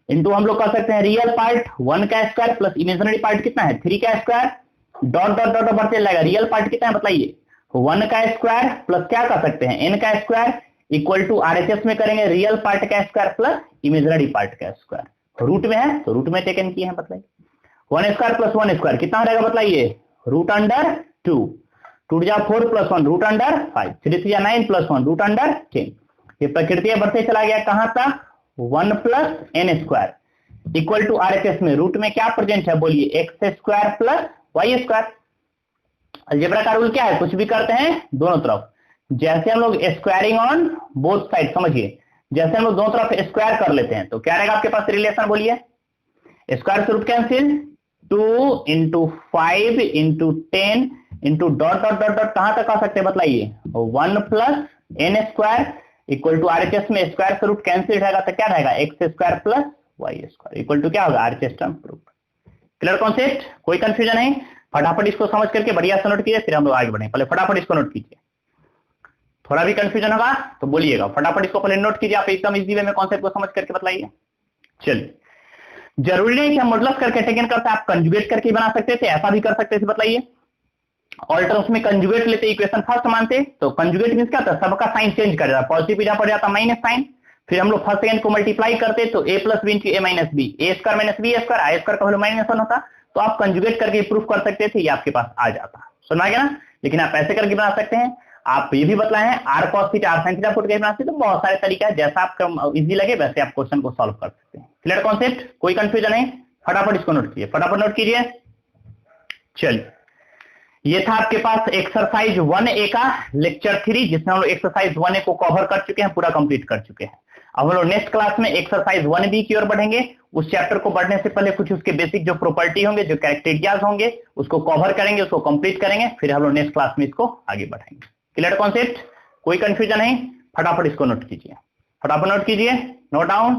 इंटू हम लोग कर सकते हैं रियल पार्ट 1 का स्क्वायर प्लस इमेजिनरी पार्ट कितना है 3 का स्क्वायर, डॉट डॉट डॉट बढ़ते जाएगा। रियल पार्ट कितना है बताइए 1 का स्क्वायर प्लस क्या कर सकते हैं n का स्क्वायर इक्वल टू RHS में करेंगे रियल पार्ट का स्क्वायर प्लस इमेजिनरी पार्ट का स्क्वायर। तो रूट में है तो रूट में टेकन किए हैं, बताइए 1 स्क्वायर प्लस 1 स्क्वायर कितना हो जाएगा बताइए रूट अंडर 2, 2 जा 4 प्लस 1 रूट अंडर 5, 3 जा 9 प्लस 1 रूट अंडर 10। ये प्रकृति बढ़ते चला गया कहां तक 1 plus n square equal to RHS में रूट में क्या प्रेजेंट है बोलिए x square plus y square. Algebra का रूल क्या है कुछ भी करते हैं दोनों तरफ, जैसे हम लोग स्क्वायरिंग ऑन बोथ साइड, समझिए जैसे हम लोग दोनों तरफ स्क्वायर कर लेते हैं तो क्या रहेगा आपके पास रिलेशन बोलिए स्क्वायर से root cancel 2 into 5 into 10 into dot dot dot dot कहां तक आ सकते हैं बताइए 1 plus n square equal to RHS में स्क्वायर से रूट कैंसिल रहेगा तो क्या रहेगा x square plus y square equal to क्या होगा RHS term proof. Clear concept, कोई कंफ्यूजन नहीं, फटाफट इसको समझ करके बढ़िया से नोट कीजिए फिर हम लोग आगे बढ़ें। पहले फटाफट इसको नोट कीजिए, थोड़ा भी कंफ्यूजन होगा तो बोलिएगा, फटाफट इसको पहले नोट कीजिए, आप एकदम इजी वे में कॉन्सेप्ट को समझ करके बताइए। चलिए जरूरी नहीं कि हम मॉडुलस करके टेकन करते आप कंजुगेट करके बना सकते थे, ऐसा भी कर सकते थे, बताइए ऑल टर्म्स में कंजुगेट लेते इक्वेशन फर्स्ट मानते तो कंजुगेट मींस क्या था सबका साइन चेंज कर जाता, पॉजिटिव जहां पड़ जाता माइनस साइन, फिर हम लोग फर्स्ट सेकंड को मल्टीप्लाई करते तो a plus b into a minus b, a square minus b square, i square का वैल्यू माइनस 1 होता, तो आप कंजुगेट करके प्रूफ कर सकते थे, ये आपके पास आ जाता, सुना गया ना। लेकिन आप ऐसे करके बना सकते हैं, आप ये भी बताए हैं r cos theta r sine theta put करके बना सकते, तो बहुत सारे तरीका है, जैसा आपको इजी लगे वैसे आप क्वेश्चन को सॉल्व कर सकते हैं। क्लियर कॉन्सेप्ट, कोई कंफ्यूजन नहीं, फटाफट इसको नोट कीजिए, फटाफट नोट कीजिए। चलिए ये था आपके पास एक्सरसाइज 1A का लेक्चर 3, जिसमें हम लोग एक्सरसाइज 1A को कवर कर चुके हैं, पूरा कंप्लीट कर चुके हैं। अब हम लोग नेक्स्ट क्लास में एक्सरसाइज 1B की ओर बढ़ेंगे। उस चैप्टर को बढ़ने से पहले कुछ उसके बेसिक जो प्रॉपर्टी होंगे, जो कैरेक्टरिस्टिक्स होंगे, उसको कवर करेंगे, उसको कंप्लीट करेंगे, फिर हम लोग नेक्स्ट क्लास में इसको आगे बढ़ाएंगे। क्लियर कॉन्सेप्ट, कोई कंफ्यूजन नहीं, फटाफट इसको नोट कीजिए, फटाफट नोट कीजिए, नोट डाउन।